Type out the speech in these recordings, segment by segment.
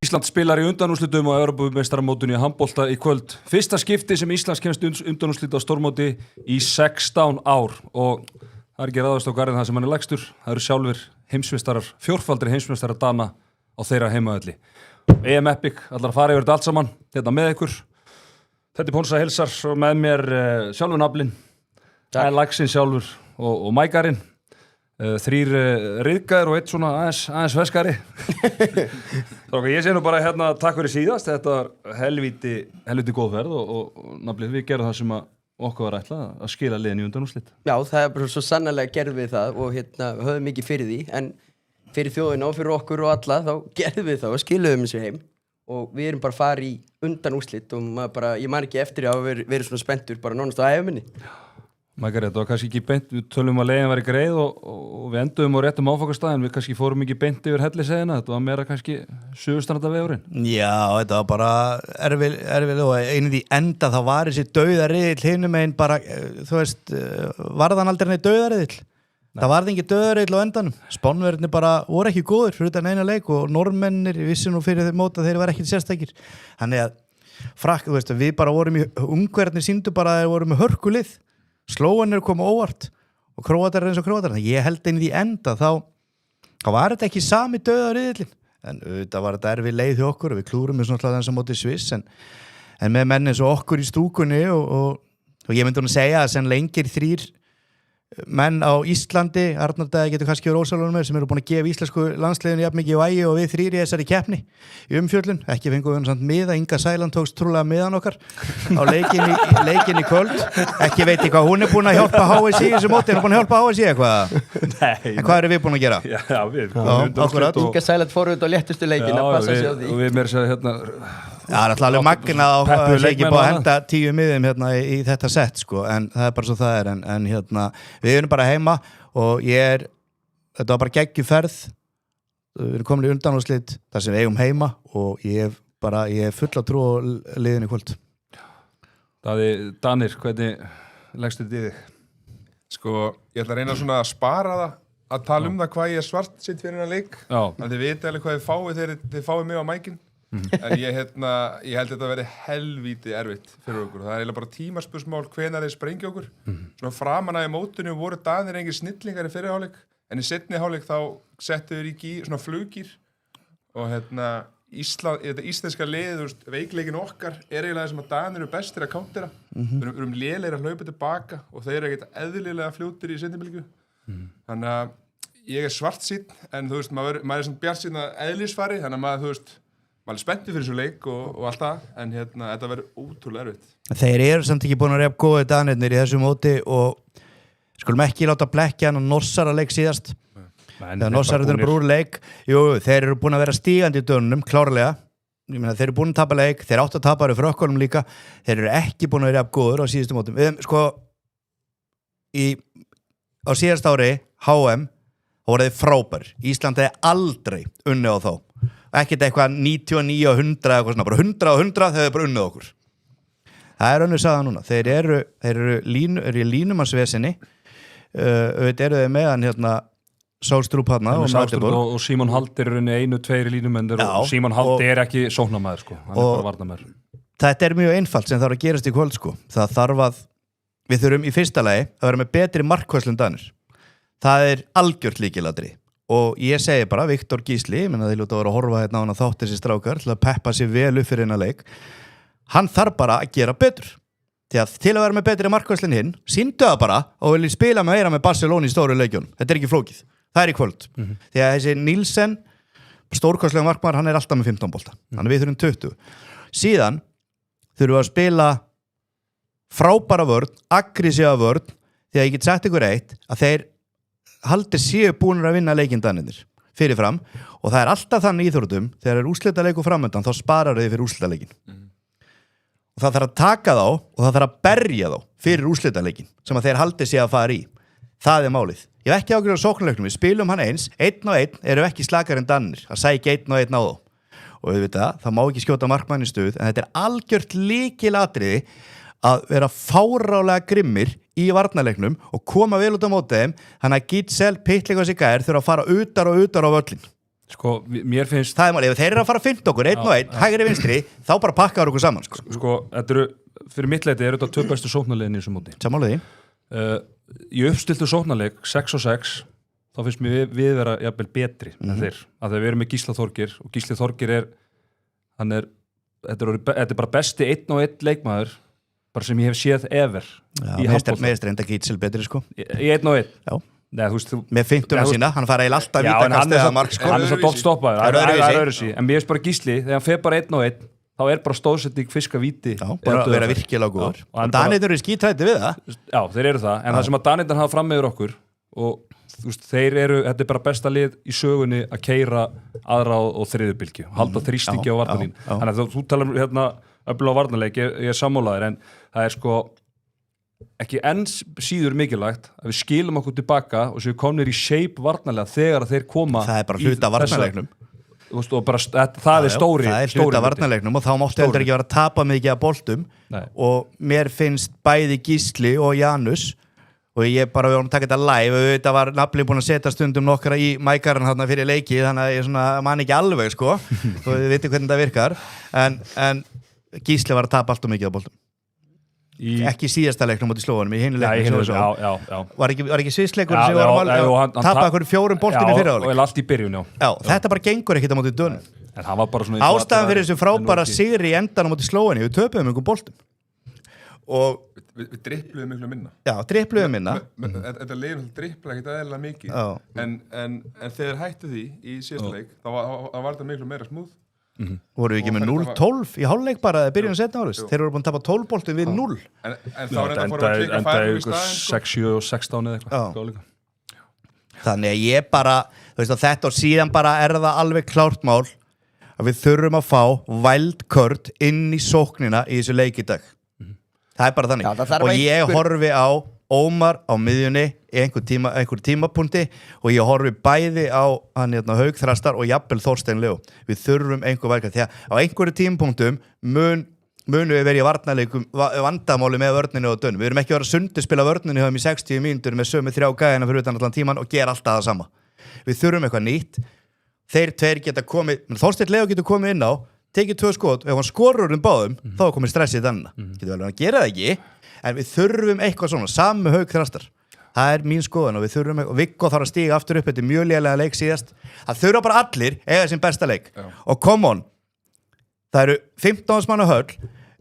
Ísland spilar í undanúrslitum á Evrópumeistaramótinu í handbolta í kvöld. Fyrsta skipti sem Íslands kemst undanúrslit á stórmóti í 16 ár og það ekki ráðast á garðin það sem hann lægstur. Það eru sjálfur heimsmeistarar, fjórfaldri heimsmeistarar Dana á þeirra heimavelli. EM Epic, allar að fara yfir þetta allt saman, þetta með ykkur. Þetta Pónsa hilsar og með mér sjálfur naflinn, það Laxinn sjálfur og Mækarinn. Þrýr riðgæðir og eitt svona aðeins veskari. Ég sé nú bara hérna takk fyrir síðast, þetta var helvíti góð ferð og nafnilegt við gerum það sem okkur var ætlað að skila liðin í undanúrslit. Já, það er bara svo sannarlega gerðum við það og höfum mikið fyrir því, en fyrir þjóðina og fyrir okkur og alla þá gerðum við það og skiluðum þessu heim og við erum bara að fara í undanúrslit og ég man ekki eftir að vera svona spenntur bara nánast á æfuminni. Mækari, þetta var kannski ekki beint, við tölum að leiðin var í greið og við endum á réttum áfangastæðin, við kannski fórum ekki beint yfir helliseiðina, þetta var meira kannski suðurstrandarvegurinn. Já, þetta var bara erfið og einnig í enda þá var þessi dauðariðill hinum einn bara, þú veist, varðan aldrei neitt dauðariðill. Það varði ekki dauðariðill á endanum. Spánverðinni bara voru ekki góður fyrir utan eina leik og normennir vissi nú fyrir þeim móta þeir var ekki sérstakir. Þannig að þú veist, við bara vorum ungverðinni sýndu bara að þeir voru með hörkulið. Slóanir kom óvart og Króatar eins og Króatar. Þannig ég held inn í enda þá var þetta ekki sami dauðariðillin. En þetta var þetta erfið leið hjá okkur og við klúrum með svona þess að móti Sviss en með menn eins og okkur í stúkunni og ég myndi hún að segja að sen lengir þrýr menn á Íslandi, Arnar Dæði getur kannski verið ósálunum með sem eru búin að gefa íslensku landsliðinu jafn mikið vægi og við þrýr í þessari keppni í umfjöllun, ekki fengum við samt miða, Inga Sæland tókst trúlega miðan okkar á leikin í kvöld, ekki veit ég hvað hún er búin að hjálpa HSI í þessu móti, er hún búin að hjálpa HSI eitthvað? Nei. En hvað eru við búin að gera? Já, við akkurat. Inga Sæland fór út á léttustu leikin að passa sig á því. Og við meira sér hérna Já, það er alltaf magnað á að ekki búið að henda 10 miðum hérna í þetta sett sko, en það er bara svo það er en hérna, við erum bara heima og þetta var bara geggjuferð, við erum komin í undanúrslit þar sem við eigum heima og ég hef fulla trú á liðinu í kvöld. Danir, hvernig leggstu þetta í þig? Sko, ég ætla að reyna svona að spara það að tala það hvað ég er svart sitt fyrir hennar leik, en þið viti alveg hvað þið fáið þegar þið fáið mig á mækinn. En ég held þetta að vera helvíti erfitt fyrir okkur. Það er eiginlega bara tímaspursmál hvenær þeir sprengja okkur. Svona framan að í mótinu voru Danir engin snillingar í fyrri hálfleik, en í seinni hálfleik þá settu þeir í svona flugir og þetta íslenska lið, veikleikin okkar er eiginlega það sem að Danir eru bestir að countera. Við erum lélegir að hlaupa tilbaka og þeir eru ekkert eðlilega fljótir í seinni bylgju. Þannig að ég er svartsýnn, en þú veist, maður er svona bjartsýnn að eðlisfari, þannig að maður, þú veist, maður er spenntur fyrir þessu leik og allt það, en þetta verður ótrúlega erfitt. Þeir eru samt ekki búin að reyna góði Danirnir í þessu móti og skulum ekki láta blekkja hann og Norsara leik síðast. Þegar Norsara eru bara úr leik, þeir eru búin að vera stígandi í dönunum, klárlega. Ég meina, þeir eru búin að tapa leik, þeir áttu að tapa fyrir frökkunum líka, þeir eru ekki búin að vera góður á síðustu mótum. Á síðast ári, HM, þá voru þeir frábær. Ísland hefði aldrei unnið á þá. Ekkert eitthvað 99 og 100 eitthvað svona, bara 100 og 100 þegar þau bara unnið okkur. Það er önnur saga núna. Þeir eru í línumannsvesinni, auðvitað eru þeir meðan hérna Sálstrúp hérna og Símon Hald er rauninni 1-2 línumennir og Símon Hald er ekki sóknarmaður sko, hann er bara varnarmaður. Þetta er mjög einfalt sem þarf að gerast í kvöld sko. Það þarf að, við þurfum í fyrsta lagi að vera með betri markværslu en Danir. Það er algjört lykilatriði. Og ég segi bara, Viktor Gísli, ég menna þeir ljóta að vera að horfa hérna á hann að þátt þessi strákar til að peppa sig vel upp fyrir hennar leik. Hann þarf bara að gera betur. Því að til að vera með betri markværslu en hinn, sýndu það bara og vilja spila meira með Barcelona í stóru leikjunum. Þetta er ekki flókið. Það er í kvöld. Því að þessi Nielsen, stórkostlega markmaður, hann er alltaf með 15 bolta. Þannig við þurfum 20. Síðan þurfum við að spila frábæra vörn, aggressíva vörn, því að ég get sagt ykkur eitt að þeir haldir séu búinir að vinna leikindanir fyrirfram og það er alltaf þannig í íþróttum þegar er úrslitaleikur framöndan þá sparar þau fyrir úrslitaleikin og það þarf að taka þá og það þarf að berja þá fyrir úrslitaleikin sem að þeir haldir séu að fara í. Það er málið. Ég hef ekki ágjörð á sóknarleiknum, við spilum hann eins 1-1 eru ekki slakar en Danir að sækja 1-1 á þá og við veit það má ekki skjóta markmann í stuð en þetta er algjört lykilatriði að vera fárálega grimmir í varnarleiknum og koma vel út á móti þeim þannig að Gítsel, Pittlik og Sigær þurfa að fara utar á völlin Sko, mér finnst Það er málið, ef þeir eru að fara að finna okkur, einn og einn, hægri vinstri, þá bara pakkaður okkur saman, sko. Sko, þetta eru, fyrir mitt leiti eru þetta 2 bestu sóknarleiðin í þessu móti. Sammála því. Í uppstiltu sóknarleik 6-6, þá finnst mér við vera jafnvel betri en þeir, að við erum með Gísla Þorgeir og Gísli Þorgeir þetta er bara besti 1-1 leikmaður bara sem ég hef séð ever í handbolta. Meðist reynda Gísel betri, sko. Í 1-1? Já. Nei, þú veist, Með 50 sína, hann fara eiginlega alltaf vítakast eða mark, sko. Hann er svo dótt stoppaður, Það er öðruvísi. En mér finnst bara Gísli, þegar hann fer bara 1-1, þá er bara stóðsetning fiska víti. Já, bara vera virkilega góður. Og Danirnir eru skítræddir við það. Já, þeir eru það, en það sem að Danirnir hafa fram meður okkur og þú veist, þetta er bara besta lið í sögunni að keyra aðra og þriðubylgju, halda þrýstingi á varnarlínu. Þannig að þú talar öfluga varnarleik, ég er sammálaður, en það er sko ekki enn síður mikilvægt að við skilum okkur tilbaka og séu komnir í shape varnarlega þegar þeir koma. Það er bara hluta varnarleiknum. Og bara, það er stóri. Það er hluta varnarleiknum og þá máttu heldur ekki vera að tapa mikið af boltum. Og mér finnst bæði Gísli og Janus og ég bara við vorum að taka þetta live, þetta var nafnlega búin að setja stundum nokkra í mækarinn þarna fyrir leiki, þannig að ég svona man ekki alveg, sko, og við veitum hvernig það virkar, en Gísli var að tapa allt og mikið af boltum. Ekki í síðasta leiknum út í Slóvanum, í hinu leiknum. Já. Var ekki svisleikur sem var að tapa okkur 4 boltum í fyrirháleik? Já, og allt í byrjun, já. Já, þetta bara gengur ekkert á móti Dönum. En það var bara svona... Ástæðan fyrir þessu frábæra sigri í endanum út í Slóvani, við töpuðum einhverjum boltum. Og við drippluðum miklu minna. Já, drippluðum minna. Þetta leiðum drippla ekkert eðlilega mikið. En þegar hættu því í síðasta leik, þá var þetta miklu meira smúð. Voru við ekki með 0-12 í hálfleik bara að byrja að setja árið. Þeir eru búin að tapa 12 boltum við 0. En þá er þetta fór að klika færum í staðinn. 6-16 eða eitthvað. Þannig að ég bara, þú veist að þetta og síðan bara það alveg klárt mál að við þurfum að fá wildcard inn í sóknina í þessu leik í dag. Það er bara þannig. Já, og ég horfi á Ómar á miðjunni í einhver tímapunkti og ég horfi bæði á hann Hauk Þrastar og jafnvel Þorstein Leó. Við þurfum einhver verka því að á einhverju tímapunktum munu við verið í varnarleikum vandamáli með vörninu og Dönum. Við erum ekki verið að sunduspila vörninu í 60 mínútur með sömu 3 gæðina fyrir utan allan tíman og gera alltaf það sama. Við þurfum eitthvað nýtt. Þeir tveir geta komið, Þorstein Leó getur komið inn á, tekið 2 skot og ef hann skorur báðum, þá er komið stressið þannig. Getur vel að gera það ekki, en við þurfum eitthvað svona, samu Hauk Þrastar. Það er mín skoðun og við þurfum eitthvað, og Viggo þarf að stíga aftur upp, þetta er mjög lélega leik síðast. Það þurfa bara allir eiga sin besta leik. Já. Og come on, það eru 15 manna höll,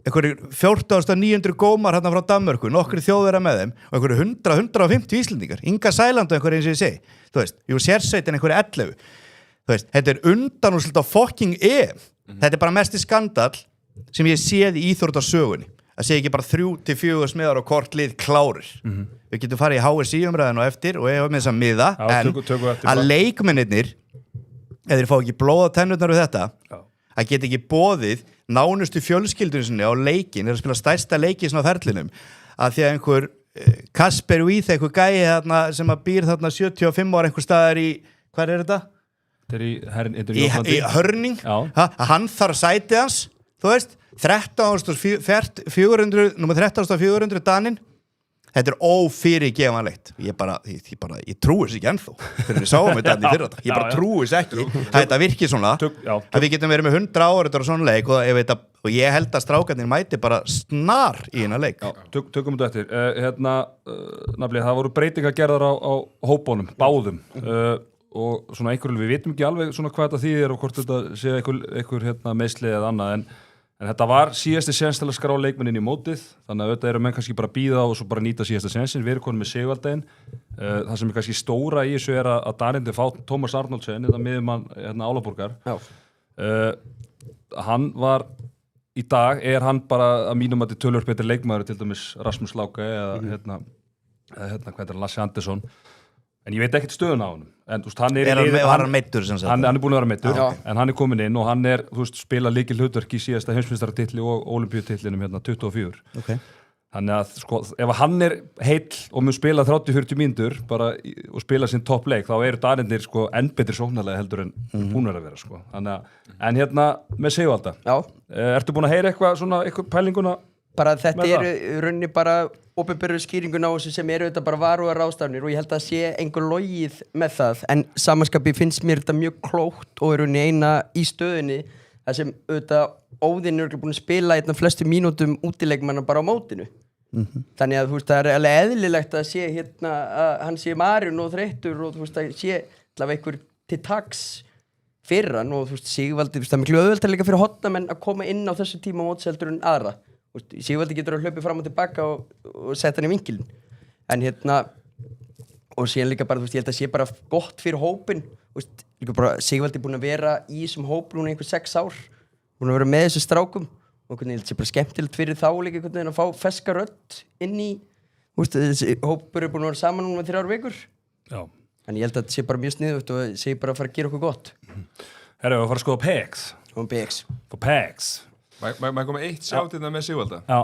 einhverjir 14.900 gómar hérna frá Danmörku, nokkri þjóðverðar með þeim og einhverjir 100-150 Íslendingar, Inga Sæland og einhverjir eins og ég segi. Þú veist, jú sérsveitin einhverjir 11. Þú veist, þetta er undanúrslit á fucking EM. Þetta er bara mesti skandall sem ég séð í íþróttasögunni. Það sé ekki bara 3-4 smiðar og kort lið klárir. Við getum farið í HSI-umræðinu og eftir og ég hef með þess að miða, en að leikmennirnir, ef þeir fá ekki blóða tennurnar við þetta, að geta ekki boðið nánustu fjölskyldunum sinni á leikin, er að spila stærsta leiki svona ferlinum, að því að einhver Kasper Víð, einhver gæi þarna sem að býr þarna 75 ára einhver staðar í, hvað er þetta? Þetta er í Hörning, hann þarf sætið hans, þú veist, 13.400 Daninn. Þetta er ófyrirgefanlegt. Ég trúi þess ekki ennþá fyrir við sáum þetta í fyrra. Ég bara trúi þess ekki að þetta virkir svona að við getum verið með 100 áriðar og svona leik og ég held að strákarnir mæti bara snar í hérna leik. Tökum þetta eftir. Nafnlega, það voru breytingar gerðar á hópunum, báðum. Og svona einhverjum, við vitum ekki alveg svona hvað þetta þýðir og hvort þetta sé einhver meðsli eða annað, en þetta var síðasti séns til að skrá leikmennin í mótið, þannig að auðvitað eru menn kannski bara bíða og svo bara nýta síðasta sénsin. Við erum konum með Sigvaldegin. Það sem er kannski stóra í þessu er að Danirnir fá Tómas Arnoldsen, þetta miðjumann Álaborgar. Hann var í dag, er hann bara að mínum að þetta tölvöld betri leikmaður til dæmis Rasmus Lauke eða hvað er Lasse Andersson. En ég veit ekkert stöðuna á honum. En þú veist, var hann meiddur sem sagt? Hann er búin að vera meiddur, en hann er komin inn og hann er, þú veist, spila lykil hlutverk í síðasta heimsmeistaratitli og olimpíutitlinum 24. Okay. Þannig að, sko, ef hann er heill og mun spila 30-40 mínútur bara og spila sinn toppleik, þá eru Danirnir sko enn betri sóknarlega heldur en hún er að vera, sko. Þannig að, en með Sigvalda. Ertu búin að heyra eitthvað svona, eitthvað pælinguna bara þetta Með eru í rauninni bara opinberu skýringun á þessu sem eru auðvitað bara varúðar ráðstafanir og ég held að sé einhver logið með það en samanskapi finnst mér þetta mjög klókt og í rauninni eina í stöðunni það sem auðvitað Óðinn er búin að spila einna flestu mínútum útileikmanna bara á mótinu þannig að þú veist það er alveg eðlilegt að sé hérna að hann sé marinn og þreyttur og þú veist að sé allavega einhver til taks fyrir hann og þú veist Sigvaldi, það er miklu auðveldar líka fyrir hotnamenn að koma inn á þessu tíma mótseldur en aðra Sigvaldi getur að hlaupa fram og tilbaka og setja hann í vinkilin en hérna og síðan líka bara, þú veist, ég held að sé bara gott fyrir hópin, þú veist, líka bara Sigvaldi búin að vera í þessum hóp núna einhver 6 ár, búin að vera með þessu strákum og hvernig ég held að sé bara skemmtilegt fyrir þá líka hvernig að fá feska rödd inn í, þú veist, þessi hópur er búin að vera saman núna 3 vikur Já. En ég held að þetta sé bara mjög sniðugt og sé bara að fara að gera okkur gott Herra, við að fara að skoða PEGs og BX For PEGs Maður koma eitt sjátt hérna með Sigvalda Já,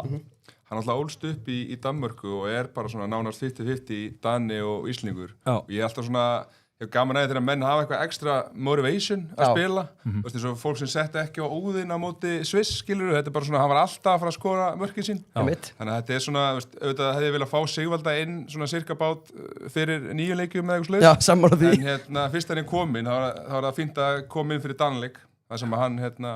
Hann alltaf ólst upp í Danmörku og er bara svona nánast 50-50 Dani og Íslingur Já. og ég er alltaf svona ég hef gaman að þegar menn hafa eitthvað extra motivation að spila þú veist eins og fólk sem setta ekki á Óðinn á móti Sviss skilur þetta er bara svona hann var alltaf að fara að skora mörkin sín Einmitt. þannig að þetta er svona veist, auðvitað hefði ég viljað fá Sigvalda inn svona cirka bát fyrir 9 leikjum eða eitthvað Já, slags sammála því en hérna fyrst hann er komin þá var það fínt að koma inn fyrir Danleik þar sem að hann hérna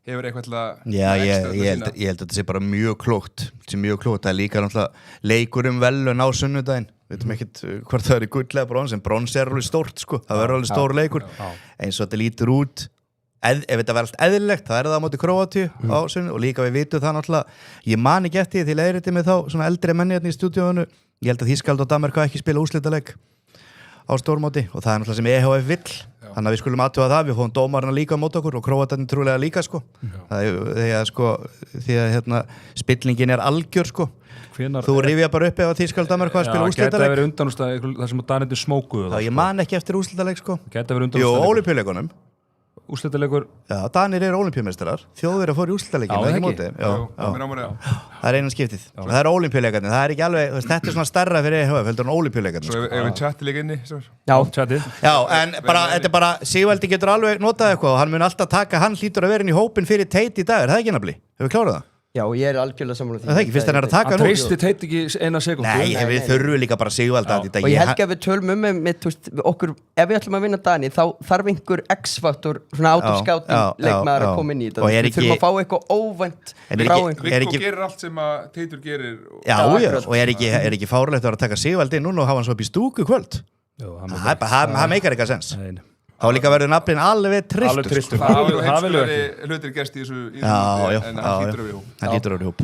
hefur eitthvað til að Já, ég held að þetta sé bara mjög klókt það er líka náttúrulega leikur velun á sunnudaginn við veitum ekkert hvort það er í gull eða brons en brons er alveg stórt sko, það verður alveg stór leikur eins og þetta lítur út ef þetta verður allt eðlilegt, það er það á móti Króatíu á sunnu og líka við vitum það náttúrulega ég man ekki eftir því leiðrétti mig þá svona eldri menni hérna í stúdíóinu ég held að Þýskaland og Danmörk hafa ekki spila úrslitaleik á stórmóti og það er náttúrulega sem EHF vill þannig að við skulum aðtuga það, við fóðum dómarna líka á móti okkur og Króatarnir trúlega líka sko því að hérna, spillingin er algjör sko þú rifja bara upp ef að Þýskaland og Danmörk hafa spila úrslitaleik gæti að vera undanúrstað það sem Danirnir smókuðu ég man ekki eftir úrslitaleik sko Gæti að vera Jú, undanúrstað Ólympíuleikunum Úrslitaleikur Já, Danir eru ólympíumeistarar Þjóðverjar fóru í úrslitaleikin Já, ekki ekki? móti Já. Það er eina skiptið Það er ólympíuleikarnir Það er ekki alveg Þetta er svona stærra fyrir EHF heldur en ólympíuleikarnir Svo ef við chatti líka inni Já, Tjatið Já, en bara, þetta er bara Sigvaldi getur alveg notað eitthvað og hann mun alltaf taka hann hlýtur að vera inn í hópin fyrir Teit í dag er það ekki nafli? Hefur við klárað það? já, ég er algjörlega sammála því Er það ekki? Fyrst hann er að taka Hann nú treysti Teit ekki eina sekundu Nei, við þurfum líka bara Sigvaldi að og ég held ekki að við tölum með okkur, ef við ætlum að vinna Dani þá þarf einhver X-faktor svona out of scouting leikmaður að koma inn í þetta Og er við þurfum að fá eitthvað óvænt frá einhver Viggo gerir allt sem að Teitur gerir Já, og er ekki fárlegt að vera að taka Sigvaldi inn núna og hafa hann svo upp í stúku kvöld Það meikar eitthvað sens Þá líka verður nafnin alveg trilltur Það hafa heimskulegri hlutir gerst í þessu Já, en hann hlýtur við hann hlýtur við hóp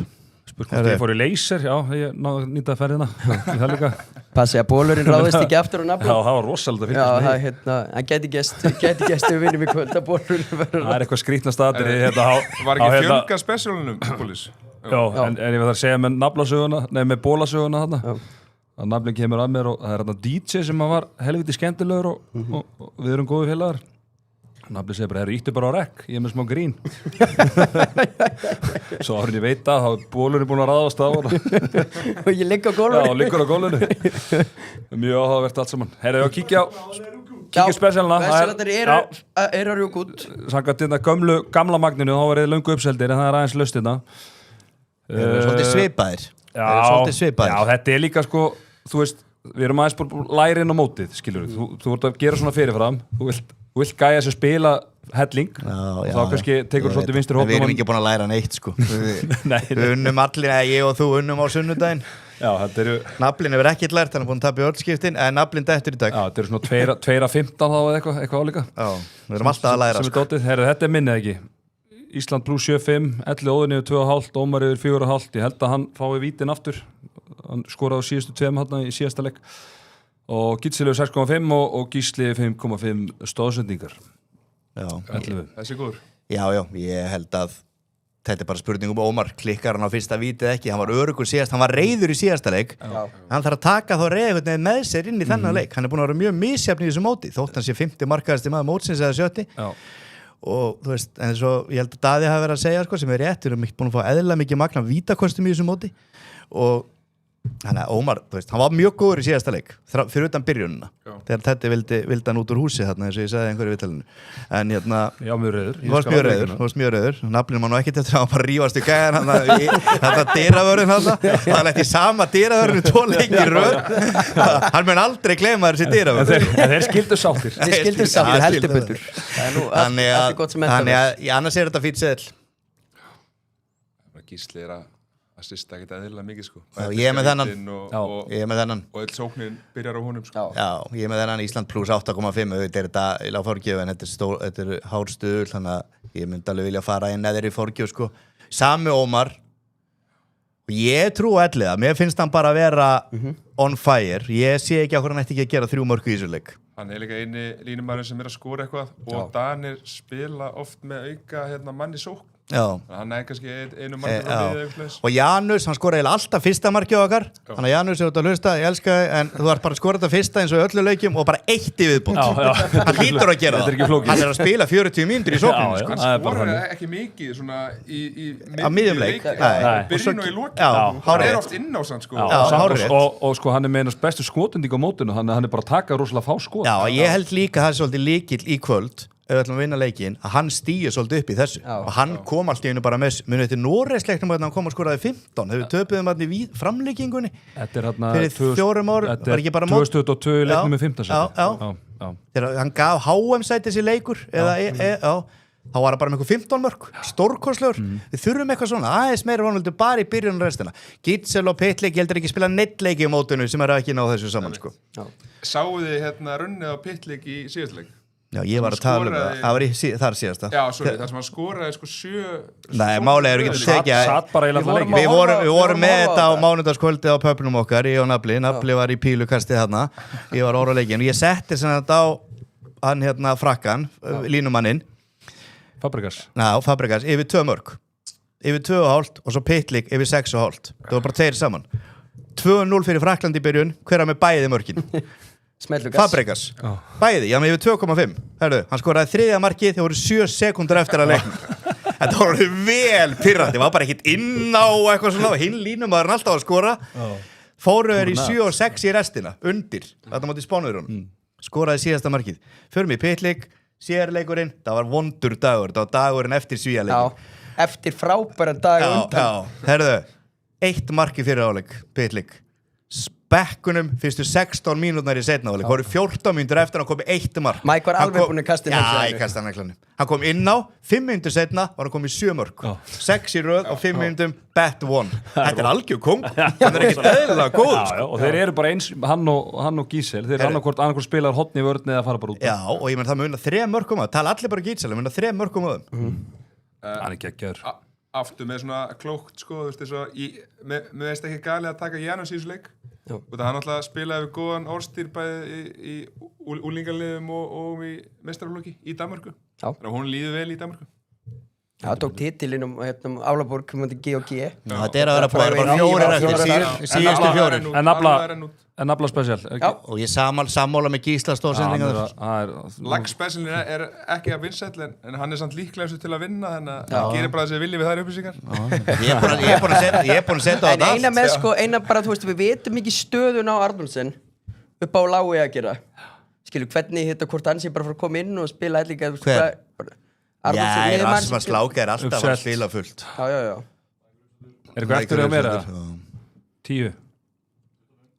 Spurning ég fór í laser, já, ég náði að nýta ferðina í það líka passi að bólurinn ráðist ekki aftur á Já, nafn það var rosalega já, að það fylgjast með hann gæti gæst við vinnum í kvöld að bólurinn verður Það er eitthvað skrýtna staðir Var ekki fjölga spesialunum Bólis? Já, en ég var það að segja með naflasöguna Nei, með bólasöguna þarna að naflinn kemur að mér og það er þarna DJ sem var helviti skemmtilegur og við erum góði félagar naflinn segir bara, íttu bara á rekk ég er með smá grín Svo árið ég veit að þá er bólurinn búin að ráðast á hana og ég ligg á gólfinu Já, liggur á gólfinu Mjög áhugavert allt saman Herra, ég kíkja spesialina spesialarnir eru að rjúk út Samkvæmt þetta gamla magninu þá var ég löngu uppseldir en það er aðeins laust þetta Svolítið svipaðir Já, þetta er líka sko þú veist, við erum aðeins búin að læra inn á mótið skilur þú ert að gera svona fyrirfram þú vilt gæja sér spila helling og þá kannski tekur svolítið vinstir hópum Við erum ekki búin að læra neitt sko Við unnum allir, ég og þú unnum á sunnudaginn Já, þetta eru Naflinn hefur ekkert lært, hann er búin að tapja öllskiptin en naflinn dettur í dag Já, þetta eru svona 2-15 þá eða eitthvað álíka Já, við erum alltaf að læra sko. Þetta er minnið ekki Ísland plus 7-5, 11 Óðinn yfir 2,5 Ómar yfir 4,5, ég held að hann fái vítin aftur hann skoraði á síðustu 2 hann í síðasta leik og Gísli 6,5 og Gísli 5,5 stóðsendingar Já, 11 Þessi góður já, ég held að þetta er bara spurning Ómar, klikkar hann á fyrsta vítið ekki hann var örugur síðast, hann var reiður í síðasta leik hann þarf að taka þá reiður með sér inn í þennan leik, hann er búin að vera mjög misjafn í þessu móti, þótt hann sé 50 markaðasti maður mótsins eða 70 og þú veist, en svo ég held að Daði hafi verið að segja sko, sem er rétt, við erum ekki búin að fá eðlilega mikið magna vítakostum í þessu móti og Þannig að Ómar, þú veist, hann var mjög góður í síðasta leik fyrir utan byrjunina Já. þegar Teddy vildi hann út úr húsi þarna eins og ég sagði einhverju viðtalinu en Já, mjög reyður. þú varst mjög reyður nafninu maður nú ekkert eftir að hann bara rífast í gæðan þetta dyravörðin hann lett í sama dyravörðinu 2 leiki í röð hann mun aldrei gleyma þessi dyravörð En þeir skildu sáttir. Þið skildir saman heldur betur. Það er nú allt er gott sem þannig endar. að annars þetta fýtt seðl Gísli að assista ekkert eðlilega mikið sko. ég er með þennan. Ég er með þennan og öll sóknin byrjar á honum sko. Já, ég er með þennan Ísland plus 8,5 auðvitað er þetta í lágforgjöf en þetta er hárstuðul þannig að ég myndi alveg vilja fara inn eða í forgjöf sko. Sami Ómar og ég trú elliða, mér finnst hann bara að vera on fire, ég sé ekki okkur hann ætti ekki að gera 3 mörk í þessu leik. Hann er líka eini línumæður sem að skora eitthvað og Danir spila oft með auka manni sókn. Já. Hann er kannski einu margir á liðið eitthvað. Og Janus, hann skoraði alltaf fyrsta markið á okkar þannig að Janus er út að hlusta, ég elska þig en þú ert bara að skora þetta fyrsta eins og í öllu leikjum og bara 1 í viðbót hann hlýtur að gera það, hann er að spila 40 mínútur í sókninu sko. Hann skoraði ekki mikið svona í miðjum leik byrjun og í lokin hann er oft inn á sann sko. Og sko hann er með einast bestu skotending á mótinu hann er bara að taka rosalega fá skot. Já, ég held líka það er svolítið líkill í kvöld ef við ætlum að vinna leikinn, að hann stíði svolítið upp í þessu og hann kom allt í einu bara með munið þetta Noregsleiknum að hann kom og skoraði 15 hefur töpuðum hann í framlíkingunni fyrir 4 árum þetta er 2022 leiknum með 15 þegar hann gaf HM-sæti þessi leikur þá var það bara með einhver 15 mörk stórkostlegur, við þurfum eitthvað svona aðeins meira vonuldu bara í byrjun og restina Gitzel og Pitlik, ég heldur ekki spila neitt leiki í mótinu sem er ekki náð þessu saman sko. Sáu þið runnið á Pitlik í síðastleik? Já, ég var að tala um það var þar síðasta Já, sorry, það sem hann skoraði sko 7 Nei, málega eru ekki að tekja Við vorum með þetta á mánudagskvöldi á pöpnum okkar, ég og Nafli var í pílukasti þarna, ég var orðuleikin og ég setti sem þetta á hann frakkan, línumanninn Fabregas yfir 2 mörk yfir 2,5 og svo Pitlik yfir 6,5 það var bara 2 saman 2-0 fyrir Frakland í byrjun, hver að með bæði mörkin Fabregas, bæði, já með yfir 2,5 Herðu, hann skoraði 3. markið þegar voru 7 sekúndur eftir að leikna Þetta var vel pirrandi, var bara ekkit inn á eitthvað svona og hinn línumaðurinn alltaf að skora fóru í 7 og 6 í restina undir, þetta mátti Spánverjunum skoraði síðasta markið, förum í Pitlik sérleikurinn, það var vondur dagur það var dagurinn eftir svíjaleikin eftir frábæran dag undan Herðu, 1 marki fyrir áleik Pitlik bekkunum fyrstu 16 mínútnar í seinna áleik voru 14 mínútur eftir hann kom í 1 mark Mike var alveg búinn að kasta hann kom inn á 5 mínútur seinna var hann komið 7 mörk 6 í röð og 5 mínútum bet one þetta er algjör kong hann er ekkert eðlilega góð og þeir eru bara eins hann og Gísel þeir eru annarkvort spilar hotni vörðni eða fara bara út og ég menn það muna 3 mörkum það tala allir bara Gísel, það muna 3 mörkum hann er geggjaður aftur með svona klókt sko, þú veist mér veist ekki gali að taka Janus í þessu leik og það hann alltaf spilaði við góðan orðstýr bæði í úlingarliðum og í meistaraflokki í Danmörku þannig að hún líður vel í Danmörku Það tók titilinn Álaborg G og G þetta er að vera bara 4 eftir síðustu 4 En nafla spesial og ég sammála með Gísla stóðsendingar Lagspecialin er ekki að vinsæll en hann er samt líklega til að vinna þannig að hann gerir bara þessi vilji við þær upplýsingar Ég er búin að setja á þetta En eina með eina bara, þú veist, við vitum ekki stöðun á Arnóldsen upp á Lái að gera skilur, hvernig hvort hann sé bara fyrir að koma inn og spila eitthvað Hver? Rasmus Láka er alltaf að spila fullt Já Er eitthvað eftir að meira? 10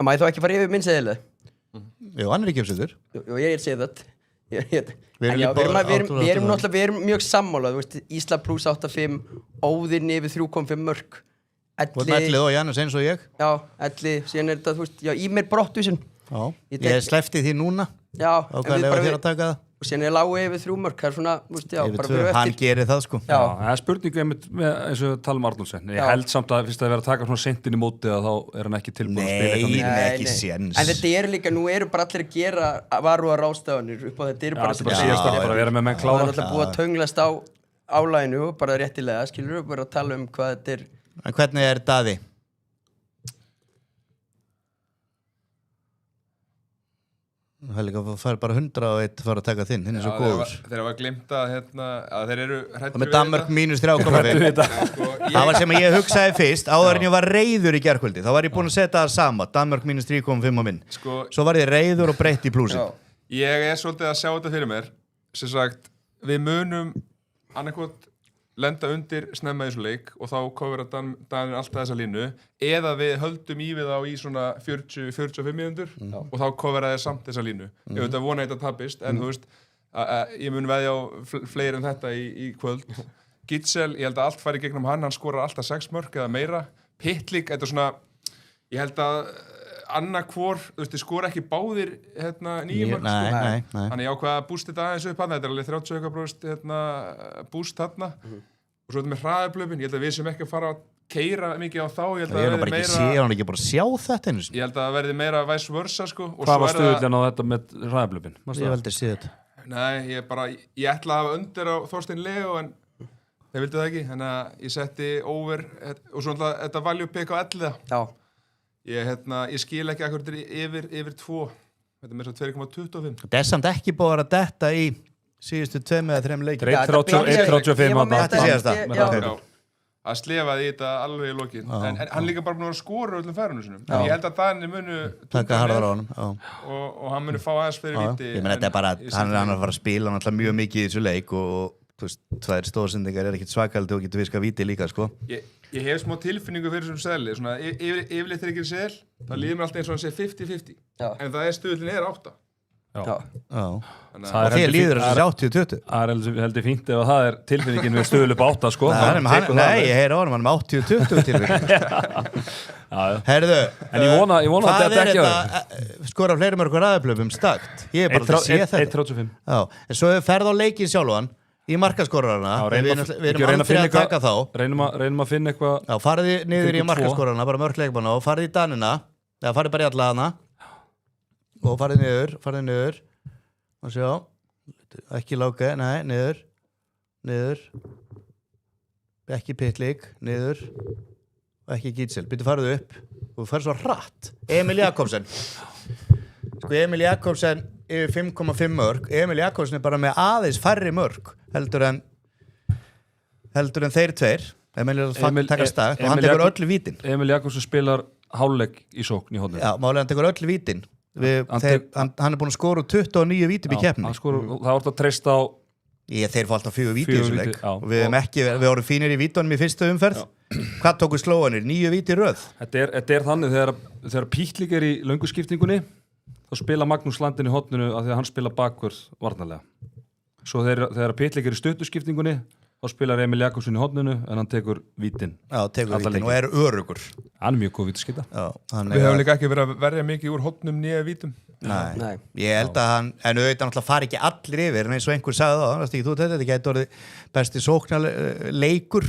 Má ég þá ekki fara yfir minn seðileg? Jú, hann er ekki umsöður Jú, ég er segið það Við erum mjög sammálað Ísla plus 8,5 Óðinn yfir 3,5 mörk Elli og Janus eins og ég Já, Elli, síðan er þetta, þú veist, í mér brottvísun Ég sleppti því núna Já, og síðan er Lái yfir 3 mörk Það er svona, þú veist, já Hann gerir það sko Já, það er spurningu eins og tala um Arnóldsen Ég held samt að fyrst að vera að taka svona seintin í móti að þá er hann ekki tilbúin að spila Nei, ekki séns En þetta eru líka, nú eru bara allir að gera varúar ráðstafanir upp á þetta eru bara síðast að bara vera með menn klára Það er alltaf búið að tönglast á álæginu og bara réttilega, skilur við bara að tala um hvað þetta er En hvernig er Daði? Það er líka að fara bara 101 fara að taka þinn, hinn er svo góður. Þeir hafa glimt að þeir eru hræddir Og með Danmörk mínus 3,5. Það var sem ég hugsaði fyrst, áður en ég var reiður í gærkvöldi. Þá var ég búinn að setja það sama, Danmörk mínus 3,5 á minn. Svo var ég reiður og breytt í plúsin. Ég svolítið að sjá þetta fyrir mér. Sem sagt, við munum annarkot lenda undir snemma í þessu leik og þá kofur að Danir alltaf þessa línu eða við höldum í við þá í svona 40-45 mínútur og þá kofur að þeir samt þessa línu. Ég veit að vona þetta tapist en þú veist, ég mun veðja á fleiri en þetta í kvöld. Gitzel, ég held að allt fari gegnum hann skorar alltaf 6 mörk eða meira. Pitlik, þetta er svona, ég held að annarkvor, þú veist, þið skora ekki báðir 9 mörk, Nei. Þannig ég ákvað að búst þetta aðeins upp hann, þetta er alveg 30% búst þarna og svo þetta með hraðablöfin, ég held að við sem ekki að fara að keira mikið á þá, ég held að það verði meira Ég var ekki bara að sjá þetta einu sinni. Ég held að það verði meira vice versa sko. Hvað var stuðullin á þetta með hraðablöfin? Ég hef aldrei séð þetta. Nei, ég ætla að hafa undir á Þorstein Leo en þeir vildu það ekki, þannig að ég setti over og svo þetta value pick á 11. Já. Ég skil ekki akkur yfir 2. Þetta er með svo 2,25. Það er samt ekki búið að vera detta í síðustu 2 eða 3 leikir. 1,35 að slefaði í þetta alveg í lokin en hann líka bara búin að skora öllum færunum sinum. Ég held að Danir munu taka harðar á honum og hann munu fá aðeins fyrir víti. Ég menn þetta er bara, hann er að fara að spila náttúrulega mjög mikið í þessu leik og þú veist, 2 stóðsendingar er ekkit svakaldi og getur viska víti líka sko. Ég hef smá tilfinningu fyrir þessum seðli svona, yfirleitt er ekki seðl það líður mér alltaf eins og hann sé 50-50 en það er stuðlinn er 8. Og þér líður þessi 80-20. Það er heldur fínt ef það er tilfinningin við stuðul upp 8 sko. Nei, ég heyri á hann með 80-20 tilfinningin. Herðu, en ég vona að þetta ekki skora fleiri mörgur aðeplöfum stakt. Ég er bara að sé þetta. 1,35. En svo hefur ferð á leikinn sjálfan í markaskorarana. Við erum aldrei að taka þá. Reynum að finna eitthvað. Já, farið niður í markaskorarana, bara mörg leikmanna og farið í Danina. Já, farið bara í alla hana. Og farið niður og sjá, ekki láka, nei, niður ekki Pitlik, niður og ekki Gitzel, byrju farið upp og farið svo hratt. Emil Jakobsen Emil Jakobsen yfir 5,5 mörg. Emil Jakobsen er bara með aðeins færri mörg heldur en þeir tveir. Emil er að taka stakt og hann tekur öll vítin. Emil Jakobsen spilar hálfleik í sókn í horninu. Já, málega hann tekur öll vítin. Hann er búin að skora 29 vítum í keppni. Það var að treysta á þeir fá alltaf 4 víti í þessu leik og við vorum fínir í vítunum í fyrstu umferð. Hvað tóku slóanir? 9 víti í röð. Þetta er þannig þegar Pitlik er í lönguskiptingunni þá spila Magnús Landin í horninu af því að hann spila bakvörð varnarlega. Svo þegar Pitlik er í stuttuskiptingunni þá spilar Emil Jakobsen í horninu en hann tekur vítin. Já, tekur vítin og er örugur. Hann er mjög góð vítaskita. Við höfum líka ekki verið að verja mikið úr hornum nýja vítum. Nei. Ég held að hann, en auðvitað náttúrulega fari ekki allir yfir en eins og einhver sagði það, það stíkit út þetta getur orðið besti sóknarleikur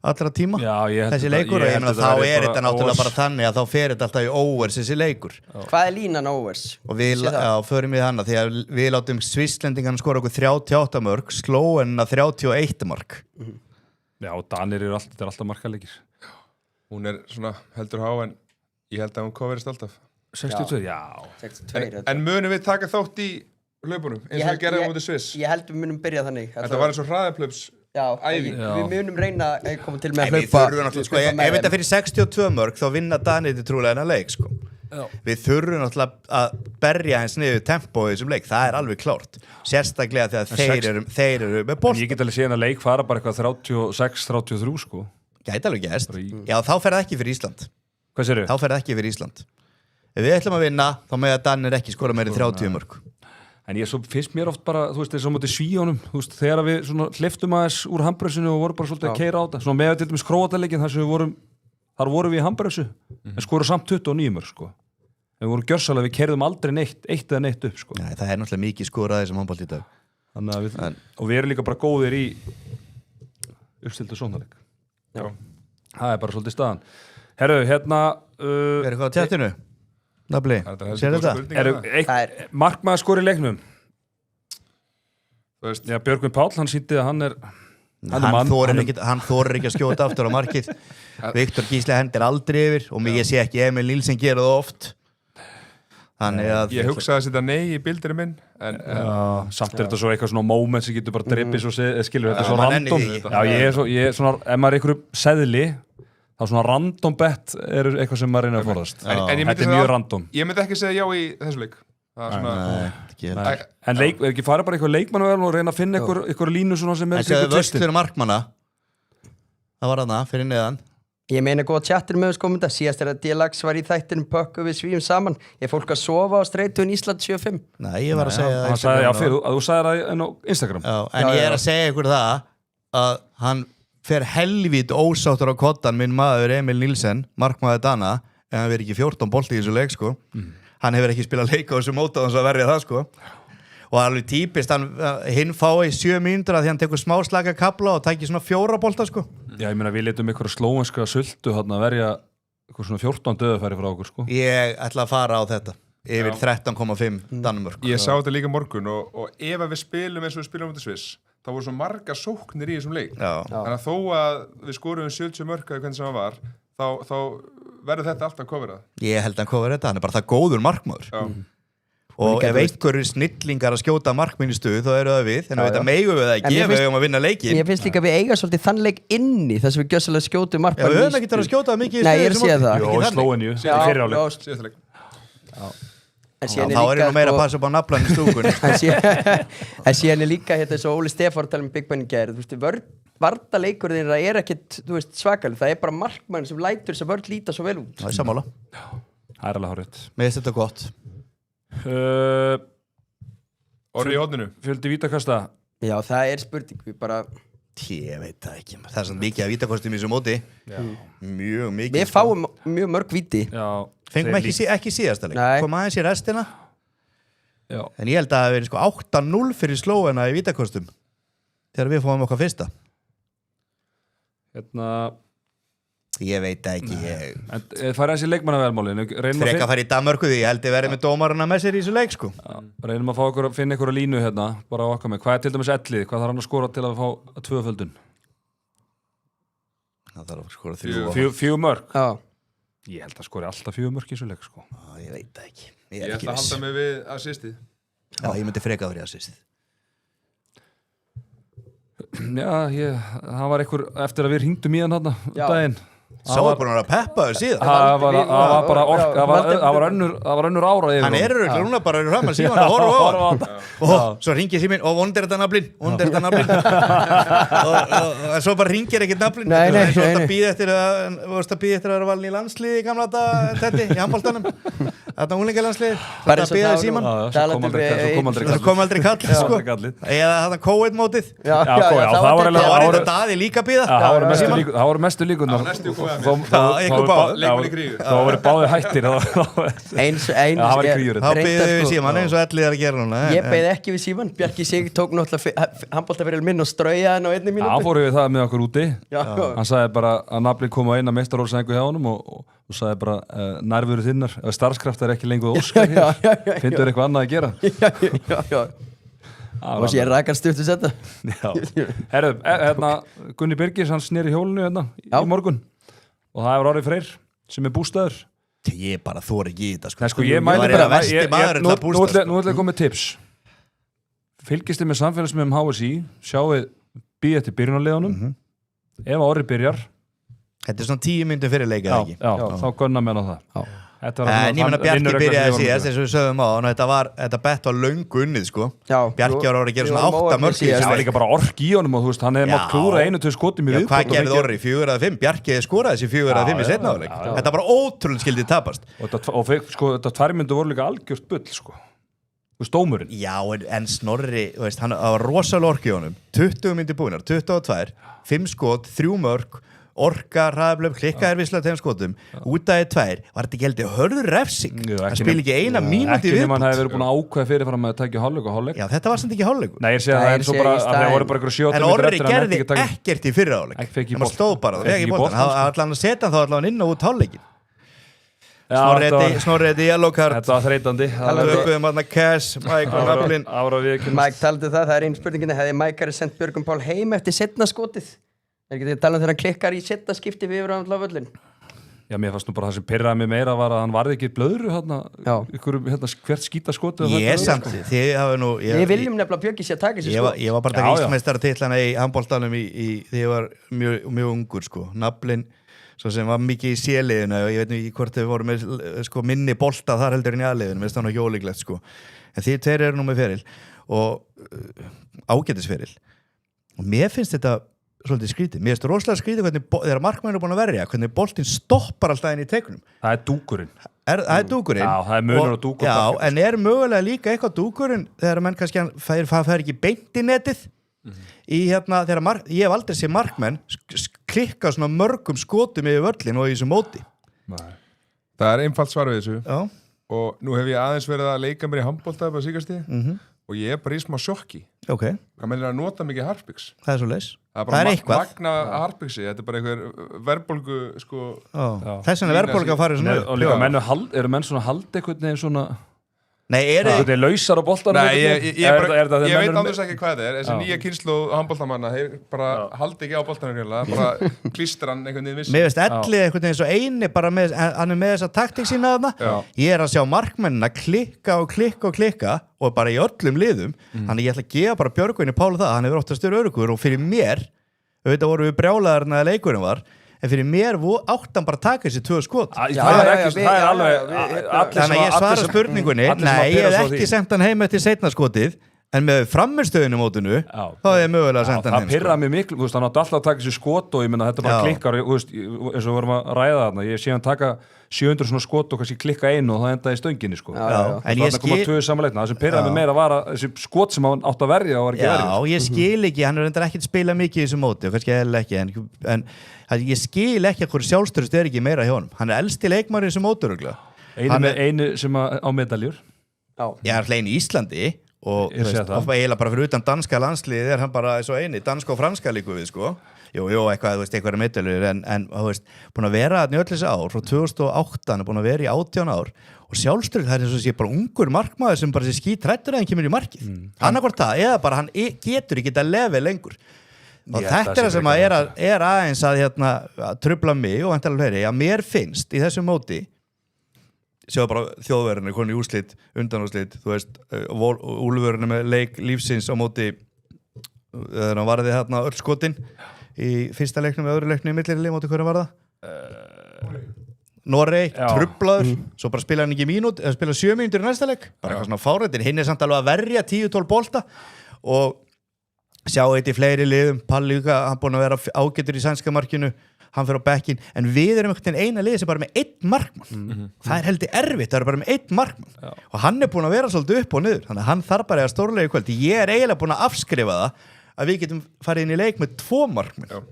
allra tíma. Já, þessi leikur og ég meina þá er þetta náttúrulega bara þannig að þá fer þetta alltaf í overs þessi leikur. Hvað er línan overs? Og við förum við hana því að við látum Svisslendingarna skora okkur 38 mörg, Slóenina 31 mark. Já, Danir er alltaf markaleikir. Hún er svona heldur há en ég held að hún coverist alltaf. 62, já. 62. En munum við taka þátt í hlaupunum eins og við gerðum á móti Sviss? Ég held við munum byrja þannig. Þetta var eins og hraðaplöps. Já, æfing. Við munum reyna að koma til með að hlaupa. Ef þetta fyrir 62 mörg þá vinna Danir til trúlega hennar leik sko. Við þurfum náttúrulega að berja hans niður tempóið í þessum leik, það er alveg klárt. Sérstaklega þegar þeir eru með bolt. Ég get alveg séð að leik fara bara eitthvað 36-33 sko. Gæti alveg gæst. Já, þá fer það ekki fyrir Ísland. Hvað segirðu? Þá fer það ekki fyrir Ísland. Ef við ætlum að vinna, þá með að Danir ekki skora meiri 30 mörg. En finnst mér oft bara, þú veist, eins og mútið Svíjónum, þú veist, þegar við svona hleyptum aðeins úr handbremsinu og vorum bara svolítið að keyra á þetta. Svona með til dæmis Króataleikin þar sem þar vorum við í handbremsu, en skorum samt 29 mörg, sko. En við vorum gjörsalega, við keyrðum aldrei eitt eða neitt upp, sko. Nei, það er náttúrulega mikið skoraði sem handbolt í dag. Þannig að og við erum líka bara góðir í uppstildu sóknarleik. Já. Það er bara svolítið staðan. Herru, hérna er eitthvað á tjættinu? Nafli, sér þetta? Markmaður skor í leiknum. Já, Björgvin Páll, hann sýndi að hann er hann þorir ekki að skjóta aftur á markið. Viktor Gísli hendir aldrei yfir og ég sé ekki Emil Nílsen gera það oft. Þannig að Ég hugsaði að setja nei í bildirinn minn en Samt er þetta svo eitthvað svona moment sem getur bara drippið svo skilur þetta Já, svo maður nennir random. því ekki. Já, ég er svona, ef maður er einhverju seðli, þá svona random bet er eitthvað sem maður reynir að forðast. En ég myndi Þetta er segja- mjög random. Ég myndi ekki segja já í þessu leik. Það er svona Nei, ekki heldur. Æ, En er ekki farið bara eitthvað leikmannavel og reyna að finna eitthvað línu svona sem er En séu kringum tvistin? vöxtur markmanna. Það var þarna, fyrir neðan. Ég meina góða tjattir með þess komenda. Síðast er að DLX var í þættinum pökku við svíum saman. Er fólk að sofa á streitun Ísland 75? Nei, ég var að segja Hann sagði, já, fyrir, að þú sagði það inn á Instagram. Já, en ég er að segja ykkur það að hann fer helvít ósáttur á kottan minn maður Emil Nílsen, markmaður Dana, en hann verið ekki 14 bolti í þessu leik sko. Hann hefur ekki spilað leik á þessu móta þannig að verja það sko. Og alveg típist, hinn fái 7 mínútur að því hann tekur smá slaka kapla og tækir svona 4 bolta sko. Já, ég meina við letum ykkur slóenska sultu þarna að verja eitthvað svona 14 döðufæri frá okkur sko. Ég ætla að fara á þetta yfir 13,5 Danmörk. Ég sá þetta líka morgun og ef að við spilum eins og við spilum út í Sviss þá voru svo margar sóknir í þessum leik Já. þannig að þó að við skorum 70 mörk eða hvernig sem það var þá verður þetta alltaf coverað. Ég held að hann kofur þetta, hann er bara það góður markmaður. Já. Og ef einhver snillingar að skjóta markminn í stuð þá eru það við, en við veit að megum við það En ekki mér ef við eigum að vinna leikin. Mér finnst líka að við eiga svolítið þann leik inni þess að við gjössalega skjótum Já, markmann við höfum ekki þar að skjóta það mikið í Nei, stuði ég er að segja það. Jó, í Slóeníu, Já, fyrir áleik. já, Síðasta leik. En Já, síðan þá er ég nú meira að sko- passa upp á naflan í stúkunni. En síðan er líka hérna svo Óli Stefán tala um Big Ben í gær, þú veist, vartaleikur þeirra er ekkit, þú veist, svakalig, það er bara markmann sem lætur þess að vörð líta svo vel út. Það er sammála. Það er alveg hárið. Mér finnst þetta gott. Orri í hodninu. Fjöldi vítakasta. Já, það er spurning, við bara, Ég veit það ekki. Það er svona mikið að vítakostum í þessu móti. Mjög mikið. við fáum mjög mörg víti. Já. Fengum þeir ekki síðasta leik. Nei. Kom aðeins í restina. Já. En ég held að það hafi verið sko 8-0 fyrir Slóena í vítakostum. Þegar við fáum okkar fyrsta. Hérna, Ég veit það ekki. en fara þessi leikmannavelmálin. Freka að fara í Danmörku því ég held að verið með dómaruna með sér í þessu leik sko. Reynum að fá okkur, finna ykkur að línu hérna, bara á okkar með. Hvað er til dæmis ellið? Hvað þarf hann að skora til að fá 2-földun? Það þarf að skora 3. 4 mörg? Já, Ég held að skori alltaf 4 mörg í þessu leik, sko. Ég veit það ekki. Ég Ég er ekki ætla að viss. halda mig við assistið. Já, ég myndi freka fyrir assist. Já, það var einhver, eftir að við hringdum í hann hérna, Já. daginn. Sá er búin að vera að peppa þau síðan. Það var bara Já, ork, Valdi- það var önnur ára yfir Hann honum. er örugglega núna bara að hraman síðan og horfa á hann. Og svo ringir síminn og vondir þetta naflin, vondir þetta naflin. Og svo bara ringir ekkert naflin. Nei, nei, Svo nei, þetta nei. býð eftir að vera valin í landsliði í gamla þetta í handboltanum. Þetta unglingalandsliði. Bara Þetta eins og býða það síman. Já, svo Talandi kom aldrei við- kall. Það kom aldrei kall, sko. aldrei kallið. Eða þetta COVID-mótið. já, Já, já, það var Það eiginlega- var voru- þetta daði líka býða. Það voru mestu líkunar. Næstu komið að Þá- mér. þá- ykkur þá- báðir. já, Leikmenn í kríu. Þá voru báði hættir. eins það var í kríurinn. Þá reyndar, býðum við sko, síman eins og ellið er að gera núna. Ég beið ekki við síman, Bjarki Sig tók náttúrulega handboltaferil minn og strauja hann á einni Það mínútu. fóru við það með okkur úti. Já, Hann sagði bara að naflin kom á eina meistaróðsengu hjá honum og sagði bara nærveru þinnar, starfskraft er ekki lengur óskar Já, já, já, hér. Finnur eitthvað annað að gera. já. Og sér rakar stuttu setta. Herðu, hérna, Gunni Birgis, hann sneri hjólinu hérna Já. í morgun og það er Orri Freyr sem er bústæður. Ég bara þóri ekki í þetta sko. Nei, sko, ég var mæli eiginlega bara, versti maðurinn til að bústa, nú ætla ég að koma með tips. Fylgist þið með samfélagsmiðum HSI, sjáu býð eftir byrjunarliðunum. Ef að Orri byrjar, Þetta er svona 10 myndum fyrir leika já, ekki. þá gunna menn á það. Þetta var En ég meina hann Bjarki vinnur byrjaði eitthvað sem síðast ég eins og við sögum á þetta bett var löngu unnið sko. Já, Bjarki var orðið að gera við svona vorum 8 óheppnir mörk í síðast. var. Það var þessu líka bara ork í honum og þú veist, hann hefði mátt Já. klúra 1-2 skotum í Já, viðbót hvað og gerði fengið- Orri? 4 eða 5? Bjarki skoraði þessi 4 eða 5 í Já, setna já, áleik. já, já. Þetta bara ótrúlega skildið tapast. og þetta 2 myndu voru líka algjört bull sko. Þú veist, dómurinn. Já, en Snorri, þú veist, hann var rosalega orki í honum. 20 myndir búinar, 22, 5 skot, 3 mörk, orka, hraðablöf, klikka erfislega 2 skotum, út af 2, var þetta ekki heldur hörður refsing? Jú, Hann ekki spil ekki eina mínúti Ekki nema hann hefði viðbútt. verið búin að ákveða fyrirfram að taka hálfleik og hálfleik. Já, þetta var samt ekki hálfleikur. Nei, ég segi Nei, það ég eins og segi bara í að það staðinn. voru bara ykkur 7 En Orri gerði ekkert í fyrra áleik. Ekki fekk í Hann boltann. stóð bara, Fekk það í ekki boltan. boltann, Það ætla hann að setja hann þá ætla hann inn og út hálfleikin. Já, Snorri þetta yellow card. þetta var þreytandi. Við uppöðum hann að Cash, Mike og Naflin. Ára við Mike taldi það er einn spurningin, hefði Mike sendt Björgum Pál heim eftir setna skotið? Er ekki þetta að tala um þegar hann klikkar í setna skipti við yfir á völlin? Já, mér fannst nú bara það sem pirraði mig meira var að hann varði ekki blöðru hvert skítaskotið Ég samt, þið hafa nú Við viljum nefnilega Bjöggi sér að taka þessi sko Ég var bara að taka Íslandsmeistaratitlana í handboltanum þegar ég var mjög ungur sko. Naflinn, svo sem var mikið í C-liðinu og ég veit ekki hvort þau voru með sko, minni bolta þar heldur en í A-liðinu, mér finnst það nú hjólíklegt sko. En þið tveir eru nú með feril og ágætisferil og mér finnst þetta svolítið skrítið. Mér finnst rosalega skrítið hvernig þegar markmenn eru búin að verja, hvernig boltinn stoppar alltaf inn í teiknum. Það er dúkurinn. Það er dúkurinn. Já, það er munur á dúkur. Já, en er mögulega líka eitthvað dúkurinn þegar menn kannski fær ekki beint í netið í þegar ég hef aldrei séð markmenn klikka svona mörgum skotum yfir völlin og í þessu móti. Nei. Það er einfalt svar við þessu. Já. Og nú hef ég aðeins verið að leika mér í handbolta upp á síkastíði og ég er bara í smá sjokki. Ok. Hvað mennir að nota mikið harpiks? Það er svo leys. Það er eitthvað. Magna harpiksi, þetta er bara einhver verðbólgu sko. Þess vegna verðbólga að fara svona upp. Og líka eru menn svona haldi einhvern veginn svona Nei, þetta er lausar á boltanum. Nei, ég veit annars ekki hvað það er. Þessi nýja kynslóð handboltamanna, þeir bara haldi ekki á boltanum bara klístra hann einhvern veginn viss. Mér veist Elli einhvern veginn svo eini bara hann er með þessa taktík sína þarna. Ég er að sjá markmennina klikka og bara í öllum liðum. Þannig ég ætla að gefa bara Björgvini Páli það, hann hefur ótt að styra öruggur og fyrir mér, auðvitað voru við brjálaðarna að leikurinn var, en fyrir mér áttan bara að taka þessi 2 skot. Það er alveg Þannig að ég svara spurningunni. Nei, ég hef ekki sendt hann heim eftir seinna skotið, en með frammistöðinu mótinu þá er ég mögulega að senda hann heim. Það pirraði mig miklu, hann átti alltaf að taka þessi skot og ég menna þetta bara klikkar, eins og við vorum að ræða þarna, ég sé hann taka 700 svona skot og kannski klikka einu og það endaði í stönginni sko. En ég skil það sem pirraði mig meira var að þessi skot sem hann átti að verja og var ekki verja. Já, ég skil ekki, hann er reyndar ekki að spila mikið í þessu móti og kannski eða ekki, en ég skil ekki að hverju sjálfstörust er ekki meira hjá honum. Hann er elsti leikmaður í þessu móti örugglega. Einu sem á medaljur. Ég er hlein í Íslandi og eiginlega bara fyrir utan danska landsliðið er hann bara svo eini, danska og franska líku við sko. Jú, eitthvað er medaljur en búin að vera þarna í öll þessi ár frá 2008, hann er búin að vera í 18 ár og sjálfstörust, það er eins og sé bara ungur markmaður sem bara sé skítrættur að hann kemur í markið. Annarkvort það, eða bara hann getur ekki að lefa lengur. Og þetta er það sem er aðeins að trufla mig og vantilega fleiri, að mér finnst í þessu móti sjáðu bara þjóðverðinu konu í úrslit, undanúrslit, þú veist Úlfurinn með leik lífsins á móti þegar hann varði öll skotin í fyrsta leiknum og öðru leiknum í millirili móti hverju var það? Noreg, truflaður svo bara spila hann ekki mínút, eða spila 7 mínútur í næsta leik, bara eitthvað svona fárættin hinn er samt alveg að verja 10-12 bolta og sjá eitt í fleiri liðum, Palli líka, hann búin að vera ágætur í sænska markinu, hann fer á bekkin, en við erum einhvern veginn eina liði sem bara með 1 markmann. Það er heldur erfitt, það er bara með 1 markmann. Og hann er búin að vera svolítið upp og niður, þannig að hann þarf bara að stórlega í kvöld. Ég er eiginlega búin að afskrifa það að við getum farið inn í leik með 2 markmann.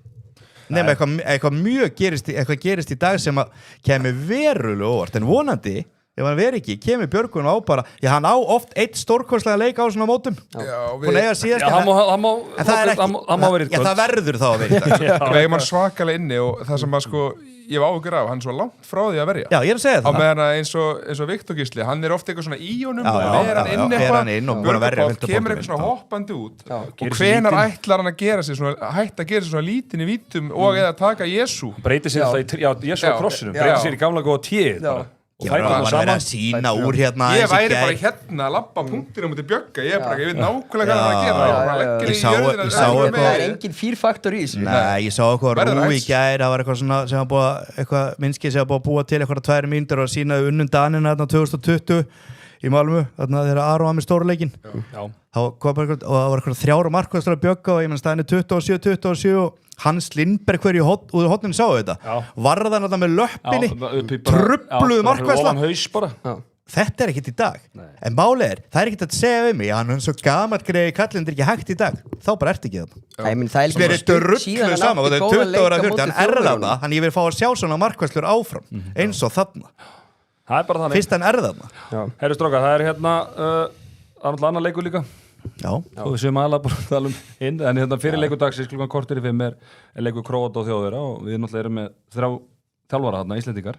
Nefnum eitthvað gerist í dag sem að kemur verulega óvart, en vonandi ef hann veri ekki, kemur Björgvin á bara hann á oft 1 stórkostlega leik á svona mótum búin að eiga síðast hann má verið það verður þá að verið við eigum hann svakalega inni og það sem að sko ég var áhugur af, hann er svo langt frá því að verja já, ég er að segja það á meðan eins og Viktor Gísli, hann er ofta eitthvað svona í honum og er hann inn eitthvað Björgvin kemur eitthvað svona hoppandi út og hvenar ætlar hann að gera sér svona hætta að gera sér svona lítinn í vítum og eða taka Jesú breytir sér það í Jesú á krossinum breytir sér í gamla góða tíð ég var að vera að sína úr hérna ég væri bara hérna að labba punktir mútið Bjögga, ég veit nákvæmlega hvað hann að gera það er engin fýrfaktor í þessu nei, ég sá eitthvað rú í gær það var eitthvað svona sem var búið eitthvað minnskið sem var búið að búa til eitthvað 2 mínútur og sína unnum Danina 2020 í Malmö, þarna þegar Aron var með stórleikin þá kom bara og það var eitthvað 3 markvarslar að Bjögga og ég menn staðinu 27 og Hans Lindberg hverju úr hotninu sáu þetta varðan alltaf með löppinni trubluðu markværsla þetta er ekkert í dag en málið það er ekkert að segja við mig hann er svo gamalt greið kallendur ekki hægt í dag þá bara ert ekki það það er drullu saman og það er 20 ára 40 hann er þarna, hann ég vil fá að sjá svona markværslur áfram eins og þarna það er bara þannig fyrst hann er þarna herru strókar, það er hérna annar leikur líka og við séum aðalega bara að tala inn en hérna fyrir leikudagsins klukkan korter í 5 er leikur Króata og Þjóðverja og við náttúrulega erum með 3 þjálfara þarna, Íslendingar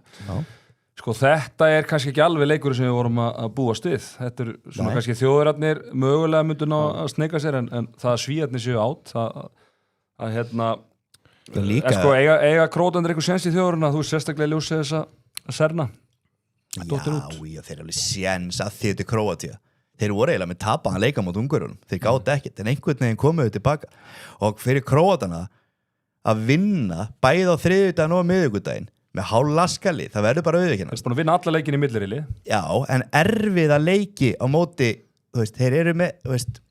sko þetta er kannski ekki alveg leikur sem við vorum að búast við þetta er svona kannski Þjóðverjarnir mögulega myndu ná að sneika sér en það að Svíarnir séu átt að hérna Líka, sko, eiga Króatanir eitthvað séns í þjóðurinn að þú sérstaklega ljósið þessa Serna dóttir út? já, þeir alveg séns að því þetta er Króatía. Þeir voru eiginlega með tapaðan leika mót Ungverjunum. Þeir gátu ekkert, en einhvern veginn komuðu tilbaka. Og fyrir Króatana að vinna bæði á þriðjudaginn og miðvikudaginn með hálflaskali, það verður bara auðvitað. Það er búin að vinna alla leikin í millirili. Já, en erfiða leiki á móti, þú veist, þeir eru með, þú veist,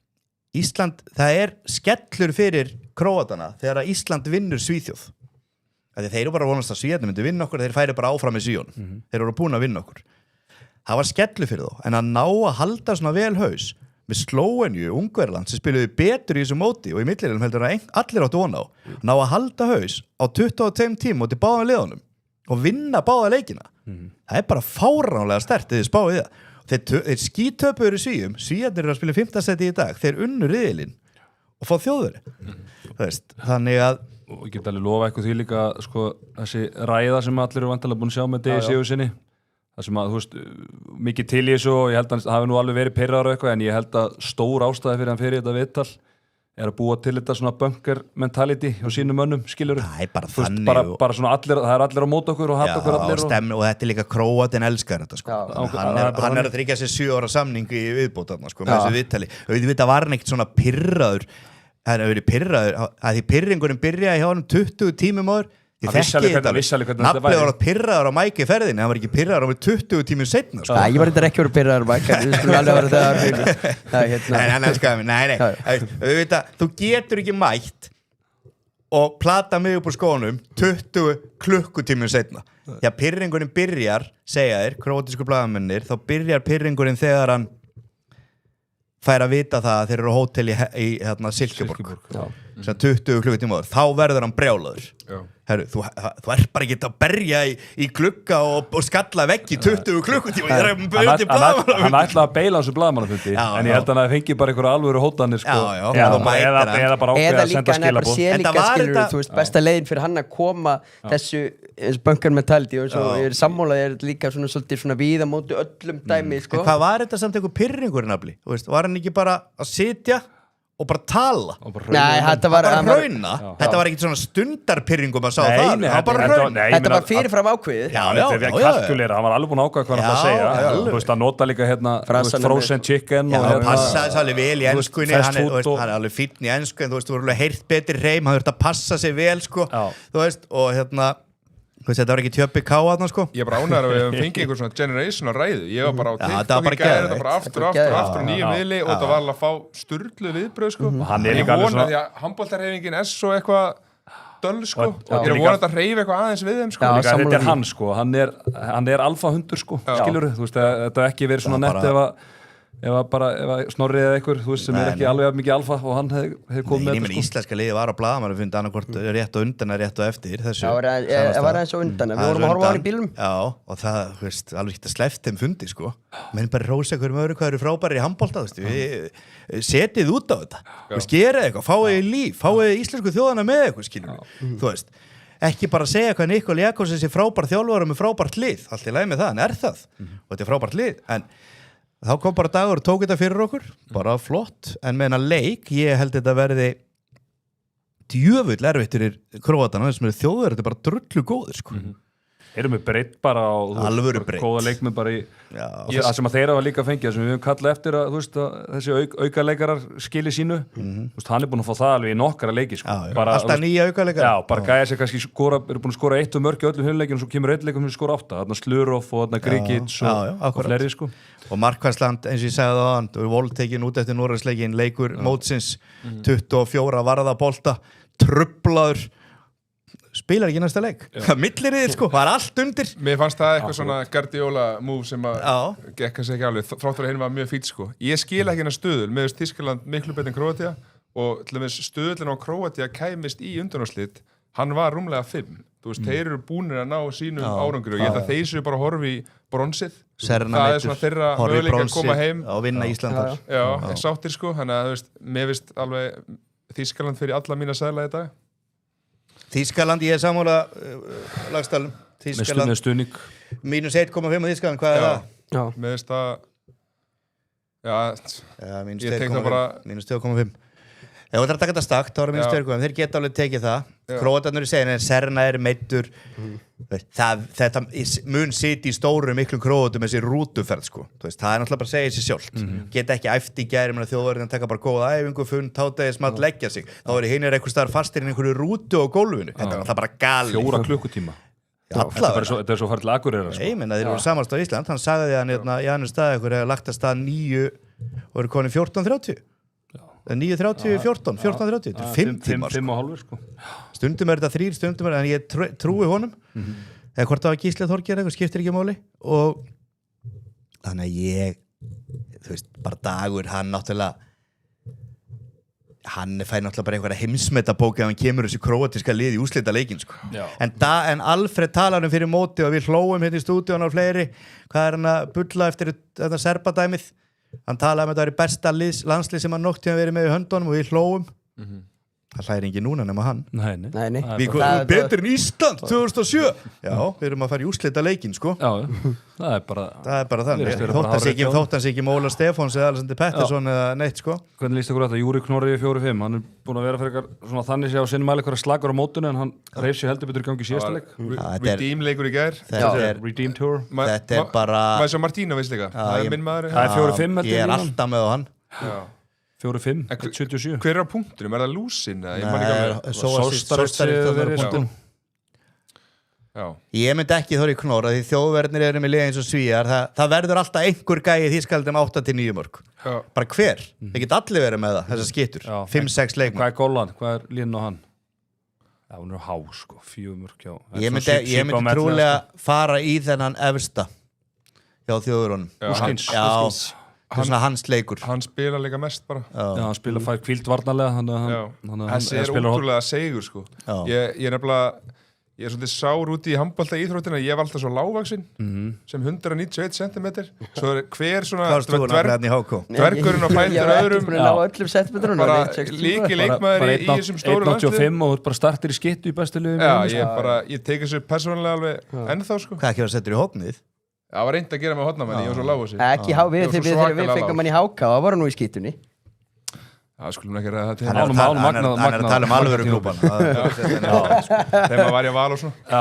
Ísland, það er skellur fyrir Króatana þegar að Ísland vinnur Svíþjóð. Þeir eru bara vonast að Svíðarnir myndi vinna okkur, þeir færi bara áfram með Svíjónum. Þeir eru búin að vinna okkur. Það var skellu fyrir þá, en að ná að halda svona vel haus með Slóvenju, Ungverjaland sem spiluði betur í þessu móti og í millirilum heldur að allir áttu von á, ná að halda haus á 22 tíma út í báðum liðunum og vinna báða leikina. Það er bara fáránlega sterkt þegar þið spáið það. Þeir skítöpuður í Svíum, Svíjarnir eru að spila 5. seti í dag, þeir unnu riðilinn og fá þjóðveri. Þannig að og ég get alveg lofa eitthvað því líka sko, þessi ræða sem allir eru vantilega búin að sjá með Degi Sigurðssyni. Það sem að, þú veist, mikið til í þessu og ég held að hann hafi nú alveg verið pirraður og eitthvað en ég held að stór ástæði fyrir hann fyrir þetta viðtal er að búa til þetta svona bunker mentality hjá sínum mönnum, skilur það er bara veist, þannig bara svona allir, það er allir á mót okkur og hata okkur allir og þetta er líka Króatinn elskar þetta sko. Hann er að tryggja sér 7 ára samning í viðbót sko, með þessu viðtali auðvitað var hann ekkert svona pirraður að því pirringurinn byrjaði hjá hann 20 tímum áður ég þekki þetta nafnið var að pirraður á Mike í ferðinni hann var ekki pirraður á með 20 tímum setna sko. ég var þetta ekki verið pirraður á Mike við skulum alveg vera það hann elskaði mig auðvitað, þú getur ekki mætt og plata mig upp úr skónum 20 klukkutímum setna þegar pirringurinn byrjar segja þér, króatísku blaðamennir þá byrjar pirringurinn þegar hann fær að vita það að þeir eru á hótel í Silkeborg sem 20 klukkutíma áður, þá verður hann brjálaður. Herru, þú ert bara ekki að berja í glugga og skalla vegg í 20 klukkutíma. Hann ætlaði að beila þessu blaðamannafundi, en ég held að hann fengi bara einhverju alvöru hótanir sko. Eða bara ákveða að senda skilabóð. Þú veist, besta leiðin fyrir hann að koma þessu bunker mentality og svo er sammálaðið líka svona svolítið svona víða móti öllum dæmi sko. En hvað var þetta samt einhver pirringurinn afli? Var hann ekki bara að sitja og bara tala Nei, þetta var rauna þetta var ekkert svona stundarpyrringum að sá það bara rauna þetta var fyrirfram ákveðið hann var alveg búin að ákveða hvað hann að segja þú veist að nota líka frozen chicken og passaði svo alveg vel í enskunni hann er alveg fínn í enskunni þú veist, þú voru alveg heyrt betri reym hann þurfti að passa sig vel sko þú veist, og þetta var ekki tjöppi káðna sko ég bara ánægður að við fengið einhver svona generational ræðu ég var bara á TikTok í gæri þetta bara aftur nýjum viðli og þetta var alveg að fá sturlu viðbröð sko hann er líka alveg svona því að handboltarhreyfingin er svo eitthvað döll sko ég er að vona að þetta hreyfi eitthvað aðeins við þeim sko þetta er hann sko hann er alfahundur sko skilur þú veist þetta ekki verið svona nett ef Snorri eða einhver þú veist sem er ekki alveg mikið alfa og hann hefði komið með þetta íslenska liði var á blaðamann við fundið annarkvort rétt og undan rétt og eftir þessu það var aðeins og undan við vorum að horfa á hann í bílum og það veist alveg ekki að sleft þeim fundi sko menn bara rósa hverjum öðru hvað eru frábæri í handbolta setið út á þetta skerið eitthvað fáið í líf fáið íslensku þjóðana með eitthvað skilur þú veist ekki bara segja hvað Nikol Jakobsen sé frábær þjálfari með frábært lið allt í lagi með það en er það og þetta er frábært lið en þá kom bara dagur og tók þetta fyrir okkur bara flott, en með hennar leik ég held þetta verði djöfull erfitt fyrir Króatana sem eru þjóður, þetta er bara drullu góður sko. Erum við breytt bara á alvöru breytt góða leikmenn bara í það sem að þeirra var líka að fengja sem við höfum kallað eftir að, veist, að þessi aukaleikarar skili sínu veist, hann er búin að fá það alveg í nokkara leiki sko. alltaf nýja aukaleikarar bara gæja sér kannski eru búin að skora 1 og mörg í öllum hinleikinu og svo kemur 1 leikum sem skora 8 þarna Slurov og Grigic og fleiri sko. og Markvarsland eins og ég segði það hann og voltekin út eftir Noregsleikin leikur mótsins 24 varðabolta trublaður spilar ekki næsta leik milliriðið sko, var allt undir mér fannst það eitthvað svona Guardiola move sem að gekk að segja ekki alveg þrátt fyrir að hinn var mjög fít sko ég skil ekki hennar stuðul, með þess Þýskaland miklu betur en Króatía og til dæmis stuðulinn á Króatía kæmist í undanúrslit hann var rúmlega 5 þú veist, þeir eru búnir að ná sínum árangri og ég held að þeir séu bara að horfa í bronsið það er svona þeirra möguleika að koma heim og vinna Íslandar sáttir sko, þannig að þú veist, mér finnst alveg Þýskaland fyrir alla mína seðla í dag Þýskaland, ég er sammála Lagsdalum Þýskaland með stuðning mínus 1,5 á Þýskaland, hvað er það? Með þess að mínus 2,5 Ef þú ætlar að taka þetta stakt, þá erum minnst þeir geta alveg tekið það. Króatarnir í segin, en Serna meiddur. Þetta mun sitja í stórum miklum króatum þessi rútuferð, sko. Veist, það náttúrulega bara að segja sér sjálft. Geta ekki æft í gær, þjóðverðin taka bara góða æfingu, tátaði smátt leggja sig. Þá hinir einhver staðar fastir í einhverju rútu á gólfinu. Þetta er náttúrulega bara galið. 4 klukkutíma. Þetta er svo farið til Akureyrar, sko. Ég menna, þeir eru samast á Ísland. Hann sagði að hann í annars stað ykkur hefur lagt að stað 9 og eru konið 14:30. 9:30, 14:30, þetta er 5 tímar, sko. 5,5, sko. Stundum þetta 3, stundum en ég trúi honum. Eða hvort það var Gísli Þorgeir eitthvað, skiptir ekki máli. Og þannig að þú veist, bara Dagur, hann náttúrulega fær náttúrulega bara einhverja heimsmetabók ef hann kemur þessi króatíska lið í úrslita leikinn, sko. En Alfred talar fyrir móti og við hlóum hérna í stúdíun og fleiri, hvað hann að bulla eftir þetta serbadæmið. Hann talaði að þetta væri besta landslið sem hann nótt tíma verið með í höndunum og við hlóum. Það hlæðir engin núna nema hann. Nei. Við komum betur en Ísland 2007. Já, við erum að fara í úrslita leikinn, sko. Já, það er bara þannig. Þótt hans ekki með Óla Stefáns eða Alexander Pettersson eða neitt, sko. Hvernig líst ykkur þetta? Júri Knorri 4-5. Hann er búin að vera fyrir eitthvað svona þannig sé á sinni mæli eitthvað slagur á mótunu en hann reif sér heldur betur í gangi síðasta leik. Redeem leikur í gær. Redeem Tour. Þetta er bara... Maður sem Martína, veist líka. Það er minn maður. Það er 4-5. Ég er alltaf með á hann. 4-5, 77. Hver er á punktunum? Er það Lúsin? Sóstarits Ég myndi ekki þóri Knór því þjóðverðnir eru með liða eins og Svíjar það verður alltaf einhver gæi í Þýskalandi 8-9 mörk. Bara hver? Það get allir verið með það, þessar skittur 5-6 leikmenn. Hvað er Golland? Hvað er línu á hann? Já, hún er há, sko, 4 mörk. Ég myndi trúlega fara í þennan efsta hjá þjóðverðunum. Úskins. Það er svona hans leikur. Hann spila líka mest bara. Já, hann spila fær kvíld varnarlega. Þessi er ótrúlega segur, sko. Ég er svolítið sár út í handbolta íþróttina. Ég var alltaf svo lágvaxinn sem 191 cm. Svo er hver svona dvergurinn og fældur öðrum. Bara líki leikmaður í þessum stóru landslið. 1,85 og bara startir í skittu í bestu liðum. Já, ég tek þessu persónulega alveg ennþá, sko. Hvað ekki var settur í hópnið? Það var reynd að gera með hodnamenni, ég var svo lág á sig. Ekki þegar við fengum hann í háka, það var nú í skítunni. Það skulum ekki ræða það til. Hann er að tala alvöru klúban. Þegar maður var í val og svona. Já,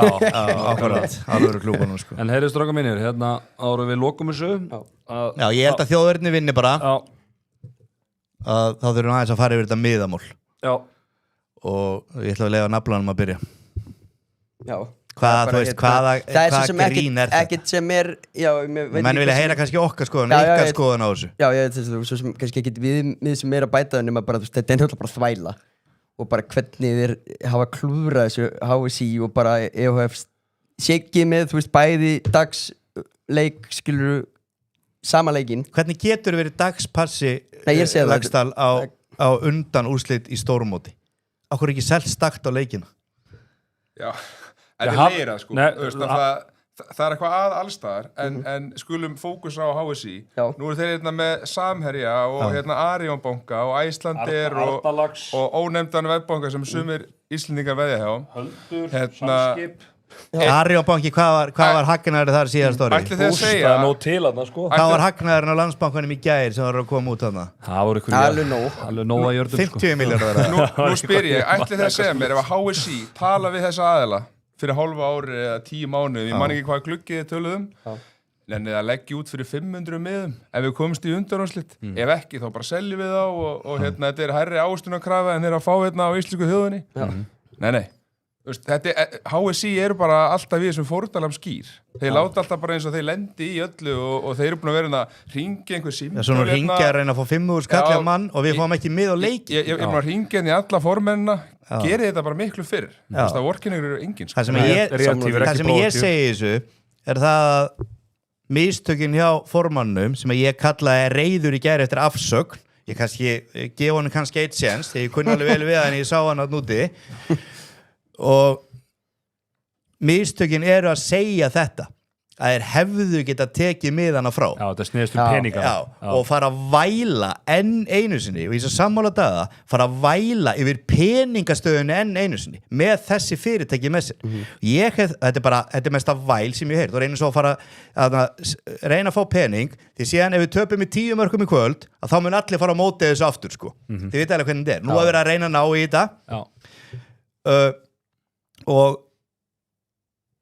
akkurat, alvöru klúban. En heyrðu stráka mínir, hérna árum við lokum þessu. Já, ég held að þjóðverðinni vinni bara. Þá þurfum aðeins að fara yfir þetta miðamál. Já. Og ég ætla að leiða naflanum að byrja. Já. Hvað grín er þetta? Ekkert sem er menn vilja heyra kannski okkar skoðun ykkar skoðun á þessu svo sem kannski ekkert við sem er að bæta nema bara þetta er náttúrulega bara þvæla og bara hvernig þeir hafa klúðrað þessu HSI og bara EHF segið með þú veist bæði dagsleik skilur sama leikinn. Hvernig getur verið dagspassi Laxdal á undan úrslit í stórmóti? Akkur ekki selstakt á leikina? Já þetta er meira, sko. Það er eitthvað allstaðar en skulum fókus á HSI. Nú eru þeir hérna með Samherja og Arion banka og Icelandair og ónefndan vefbanka sem sumir Íslendingar veðja hjá. Höldur, Samskip. Arion banki, hvað var hagnaðurinn þar síðast ári? Ætli þið að segja hvað var hagnaðurinn á Landsbankanum í gær sem var að koma út þarna? Það voru alveg nóg að jörðum, 50 milljarðar. Nú spyr ég, ætli þið að segja mér ef að HSI tala við þessa aðila fyrir hálfa ári eða 10 mánuð, ég man ekki hvað gluggið þið töluðum, en það leggja út fyrir 500 miðum ef við komumst í undanúrslit. Ef ekki þá bara seljum við þá og þetta er hærri ástunarkrafa en þeir að fá hérna á íslensku þjóðinni. Nei. HSI eru bara alltaf við sem fórnalam skýr. Þeir láta alltaf bara eins og þeir lendi í öllu og þeir eru búin að vera að ringja einhver símtöl. Svona ringja að reyna að fá 5.000 kall á mann og við fáum ekki mið á leik. Ég er búin að ringja henni í alla formennina. Gerið þetta bara miklu fyrr. Það vorkinir eru engin. Það sem ég segi þessu er það að mistökin hjá formannum sem ég kallaði reiður í gær eftir afsögn. Ég gef honum kannski eitt séns þegar ég kunni alveg vel við en ég sá hann að núti. Og mistökin eru að segja þetta að þeir hefðu geta tekið miðana frá Já, þetta sniðist peninga og fara að væla enn einu sinni og ég svo sammála daga fara að væla yfir peningastöðunni enn einu sinni með þessi fyrirtæki með sér þetta er mesta væl sem ég heyrt og reynir svo að fara að reyna að fá pening því síðan ef við töpum í 10 mörkum í kvöld að þá mun allir fara að móti þessu aftur sko. Þið veit alveg hvernig þetta er nú að vera að reyna að ná í þetta og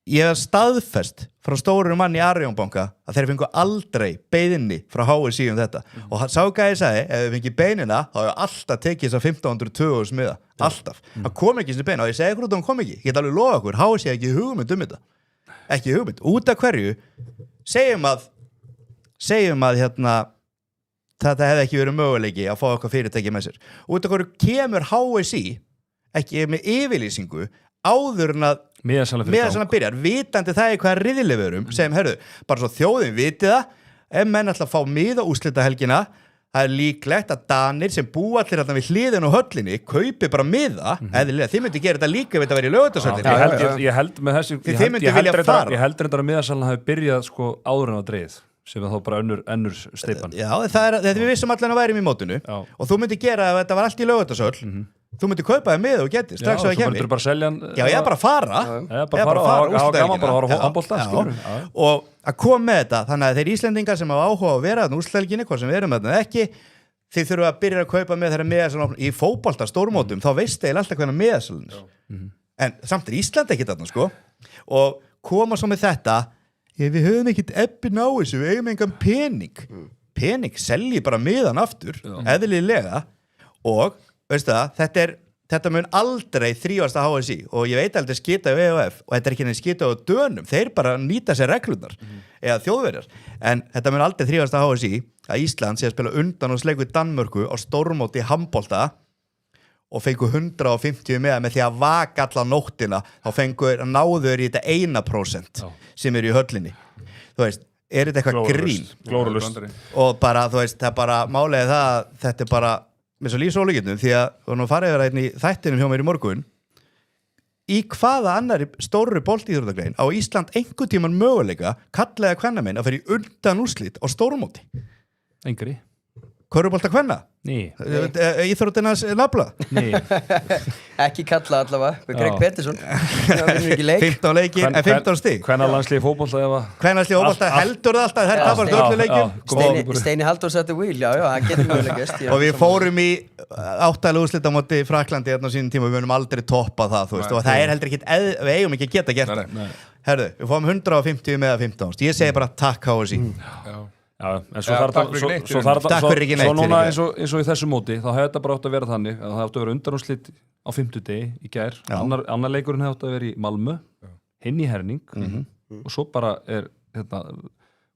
ég hef staðfest frá stórum manni í Arionbanka að þeir fengu aldrei beiðinni frá HSI þetta og sá hvað ég sagði, ef þeir fengi beinina þá hefur alltaf tekið þess að 1520 smiða, alltaf, það kom ekki þessi beina og ég segi ykkur út hún kom ekki, ég get alveg lofa okkur HSI ekki hugmynd þetta ekki hugmynd, út af hverju segjum að þetta hefði ekki verið möguleiki að fá okkar fyrirtæki með sér út af hverju kemur HSI ekki með yfirlýsingu áður en að miðasalan byrjar, vitandi það hvað riðileg við erum, segjum, herru, bara svo þjóðin viti það, ef menn ætla að fá miða úrslitahelgina, það er líklegt að Danir sem búa allir þarna við hliðin og höllinni, kaupi bara miða, eðlilega, þið myndi gera þetta líka við þetta verið í Laugardalshöllinni. Ég held með þessi, ég held reyndar að miðasalan hafi byrjað sko áður en á dreið, sem er þá bara önnur steypan. Já, þetta við vissum allan að værim í mótinu og þú myndi gera ef þetta var allt í Laugardalshöll þú myndir kaupa það með og geti strax að það kemur bara selja hann ég er bara að fara og að koma með þetta þannig að þeir Íslendingar sem hafa áhuga að vera þarna úrslitahelginni, hvað sem við erum þarna ekki þið þurfa að byrja að kaupa með þeirra miðasalan í fótbolta stórmótum, þá veist þeir alltaf hvernig miðasalan en samt er Ísland ekki þarna sko og koma svo með þetta við höfum ekkert ebbin á þessu, við eigum engan pening selji bara miðan aftur eðlilega og veistu það, þetta mun aldrei þrífast að HSI og ég veit aldrei skita á EOF og þetta er ekki neins skita á dönum, þeir bara nýta sér reglurnar eða þjóðverjar, en þetta mun aldrei þrífast að HSI að Ísland sé að spila undan og sleik við Danmörku á stórmóti handbolta og fengu 150 með því að vaka alla nóttina, þá náður í þetta 1% sem er í höllinni, þú veist er þetta eitthvað grín og bara, þú veist, það er bara málega það, þetta er bara með svo lífsólíkjörnum því að við erum að fara yfir í þættinum hjá mér í morgun í hvaða annari stóru boltíþróttagrein á Ísland einhvern tímann möguleika kallaði kvennamenn að fara í undan úrslit á stórmóti engri Körfubolta kvenna? Ný Íþróttinans nafla? Ný Ekki kalla allavega með Greg Pettersson 15 leikir, 15 stig Kvennalandslið fótbolta Kvennalandslið fótbolta heldur það alltaf þær tapast öllu leikjum Steini Halldórs at the wheel, já, það getur mögulegast og við fórum í 8. úrslit á móti Fraklandi hérna á sínum tíma og við munum aldrei toppa það, þú veist, og það er heldur ekkit við eigum ekki að geta gert það Herðu, við fáum 150 með 15 ég segi bara takk HSI Já, en svo núna eins og í þessu móti þá hefði þetta bara átt að vera þannig að það átt að vera undanúrslit á 50 degi í gær annar leikurinn hefði átt að vera í Malmö hinn í Herning og svo bara er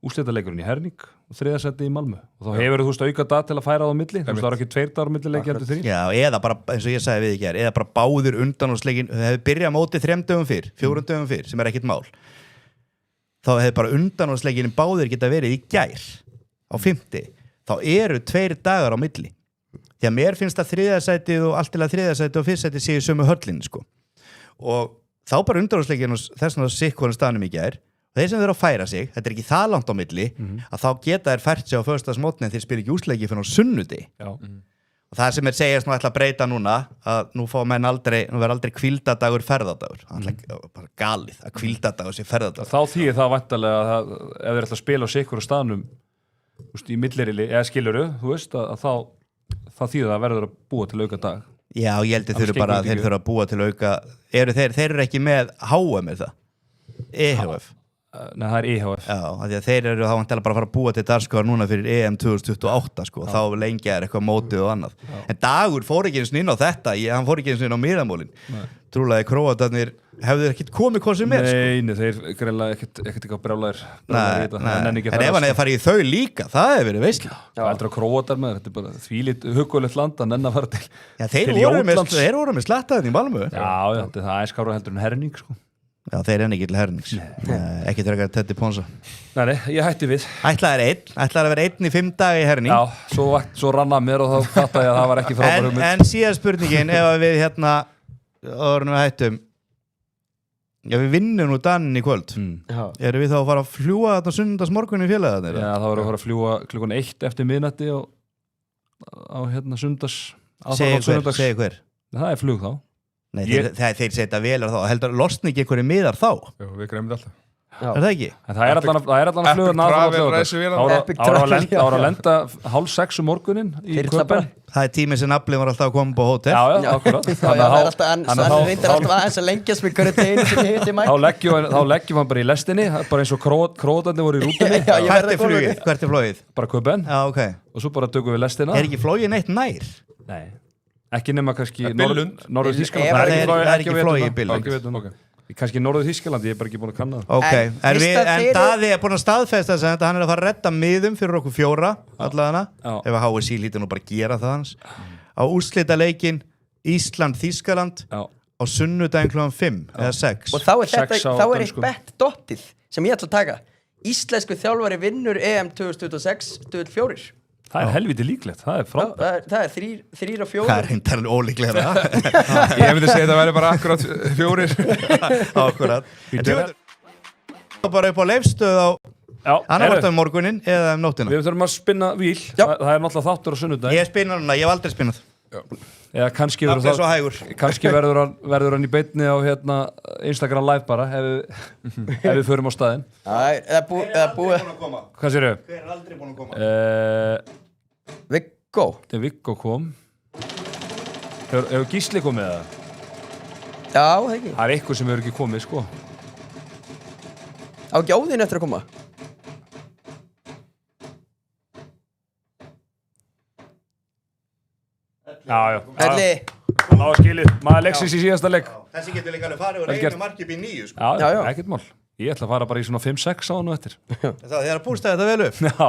úrslitaleikurinn í Herning og þriðasæti í Malmö og þá hefur þú auka dag til að færa á milli það er ekki 2 dagar á milli leiki heldur 3 Já, eða bara, eins og ég sagði við í gær eða bara báðir undanúrsleikin hefði byrjað móti 3 dögum fyrr, 4 dögum fyrr sem er ekkit mál þá hefði bara undanúrsleikin báðir geta verið í gær á 50 þá eru 2 dagar á milli því að mér finnst að þriðasætið og allt til að þriðasætið og fyrstætið séu sömu höllin sko. og þá bara undanúrsleikin þess að sikkurinn staðnum í gær og þeir sem þurfa að færa sig, þetta er ekki það langt á milli að þá geta þeir fært sig á föstudagsmótni en þeir spila ekki úrsleiki fyrir á sunnudegi og það sem segjast nú ætla að breyta núna að nú fá menn verður aldrei hvíldadagur ferðadagur bara galið að hvíldadagur sé ferðadagur þá þýðir það væntanlega að ef þeir ætla að spila á sikkur á staðnum í millirili, eða skiluru þú veist að þá þýðir það verður að búa til auka dag Já, ég held að þeir þurfa að búa til auka þeir eru ekki með HM er það EHF Nei, það er EHF Já, því að þeir eru þá vantilega bara að fara að búa til dagskráðar núna fyrir EM 2028 sko, þá lengi er eitthvað mótið og annað en Dagur fór ekki eins og inn á þetta hann fór ekki eins og inn á miðamólin trúlega Króatarnir hefðu ekkert komið hvað sem er Nei, þeir greinlega ekkert eitthvað brjálæðir en ef hann hefði farið í þau líka það hefði verið veisla Það heldur að Króatar með þetta er bara þvílít huggulegt land að nenn að fara til Þeir voru með slattaðin í Malmö Já, það er skára heldur en Herning sko Já, þeir er ekki til Hernings ekki til að Teddy Ponsa Nei, ég hætti við Ætlaði að vera 1 í 5 daga í Herning Já, svo rann að mér og þá fattaði ég að það var ekki frábær En síðan spurningin ef við orðum við hættum Já, við vinnum nú Danin í kvöld Já. Erum við þá að fara að fljúa þarna sunnudagsmorgun í félagarnir? Já, þá erum við að fara að fljúa klukkan 1 eftir miðnætti á hérna sunnudags Segir hver Það er flug þá. Nei, þeir setja velar þá heldur losni ekki einhverju miðar þá Jú, við græmum alltaf Er það ekki? En það er allan að fluga Epic Travel ræsuvélar. Epic Travel, Það var að lenda 5:30 morgunin í Þyrla bara. Köpen. Það er tíminn sem naflinn var alltaf að koma upp á hótel Já, akkurat. Það er alltaf hann reyndir alltaf aðeins að lengjast með hverju teginu sem ég hitti mæk. Þá leggjum hann bara í lestinni, bara eins og krótarnir voru í rútunni, Já, ég verð að koma við. Hvert er flóið? bara Köpen, Já, ok og svo bara tökum við lestina. Er ekki flóið neitt nær? Nei, ekki nema kannski Billund. Norður Þýskaland. Það er ekki flogið í Billund. Billund. Kannski Norður Þýskaland, ég er bara ekki búin að kanna það. Ok, En en fyrst að þið eru- Daði er búin að staðfesta þess að hann er að fara að redda miðum fyrir okkur 4 allavega Já. ef að HSI lítur nú bara að gera það hans á úrslita leikin Ísland-Þýskaland Já. á sunnudaginn kl. 5 eða 6 Og þá er Sex á þá er eitt dönskum. bett dottið sem ég ætla að taka. Íslensku þjálfari vinnur EM 2026 4. Það er helviti líklegt, það er frábært. Það er 3 og 4. Það er reyndar ólíklega Ég myndi segja þetta væri bara akkurat 4 Akkurat Og bara upp á leifstöð á Já, annarvartum morgunin eða um nóttina við þurfum að spinna víl, það er náttúrulega þáttur á sunnudag. Ég spinna núna, ég hef aldrei spinnað Eða kannski Það er svo hægur kannski verður hann í beinni á hérna, Instagram live bara ef við förum á staðinn. Það er búið. Hvað sér þau? Hver er aldrei búin að koma? Viggo. Þegar Viggo kom Hefur Gísli komið það? Já, það ekki. Það er eitthvað sem hefur ekki komið sko. Á ekki Óðinn eftir að koma. Já Elli. Það var skilið, maður leiksins í síðasta leik. Þessi getur líka alveg farið og Vel gert. einu marki upp í 9 sko. Já, Já. ekkert mál. Ég ætla að fara bara í svona 5-6 á hann og eftir. Það er að bústa þetta vel upp Já,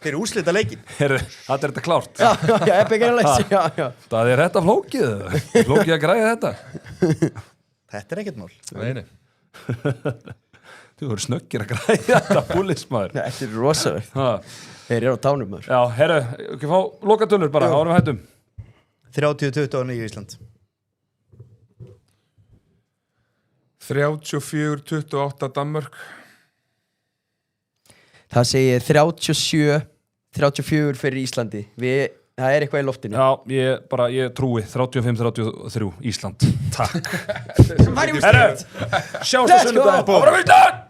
Fyrir úrslita leikin þetta er þetta klárt. Já, Epic Airlines. Já. Það er þetta flókið. Flókið að græja þetta. Þetta er ekkert mál Nei. Þú verður snöggir að græja þetta búlismæður. Þetta er rosalega. Þeir eru á tánum maður. Já, herru, ekki fá lokatölur bara, árum við hættum. 30-29 Ísland 34-28 Danmörk. Það segir 37-34 fyrir Íslandi. Það er eitthvað í loftinu. Já, ég trúi 35-33 Ísland. Takk. Herru, Herru, sjáumst á sunnudaginn. Áfram Ísland!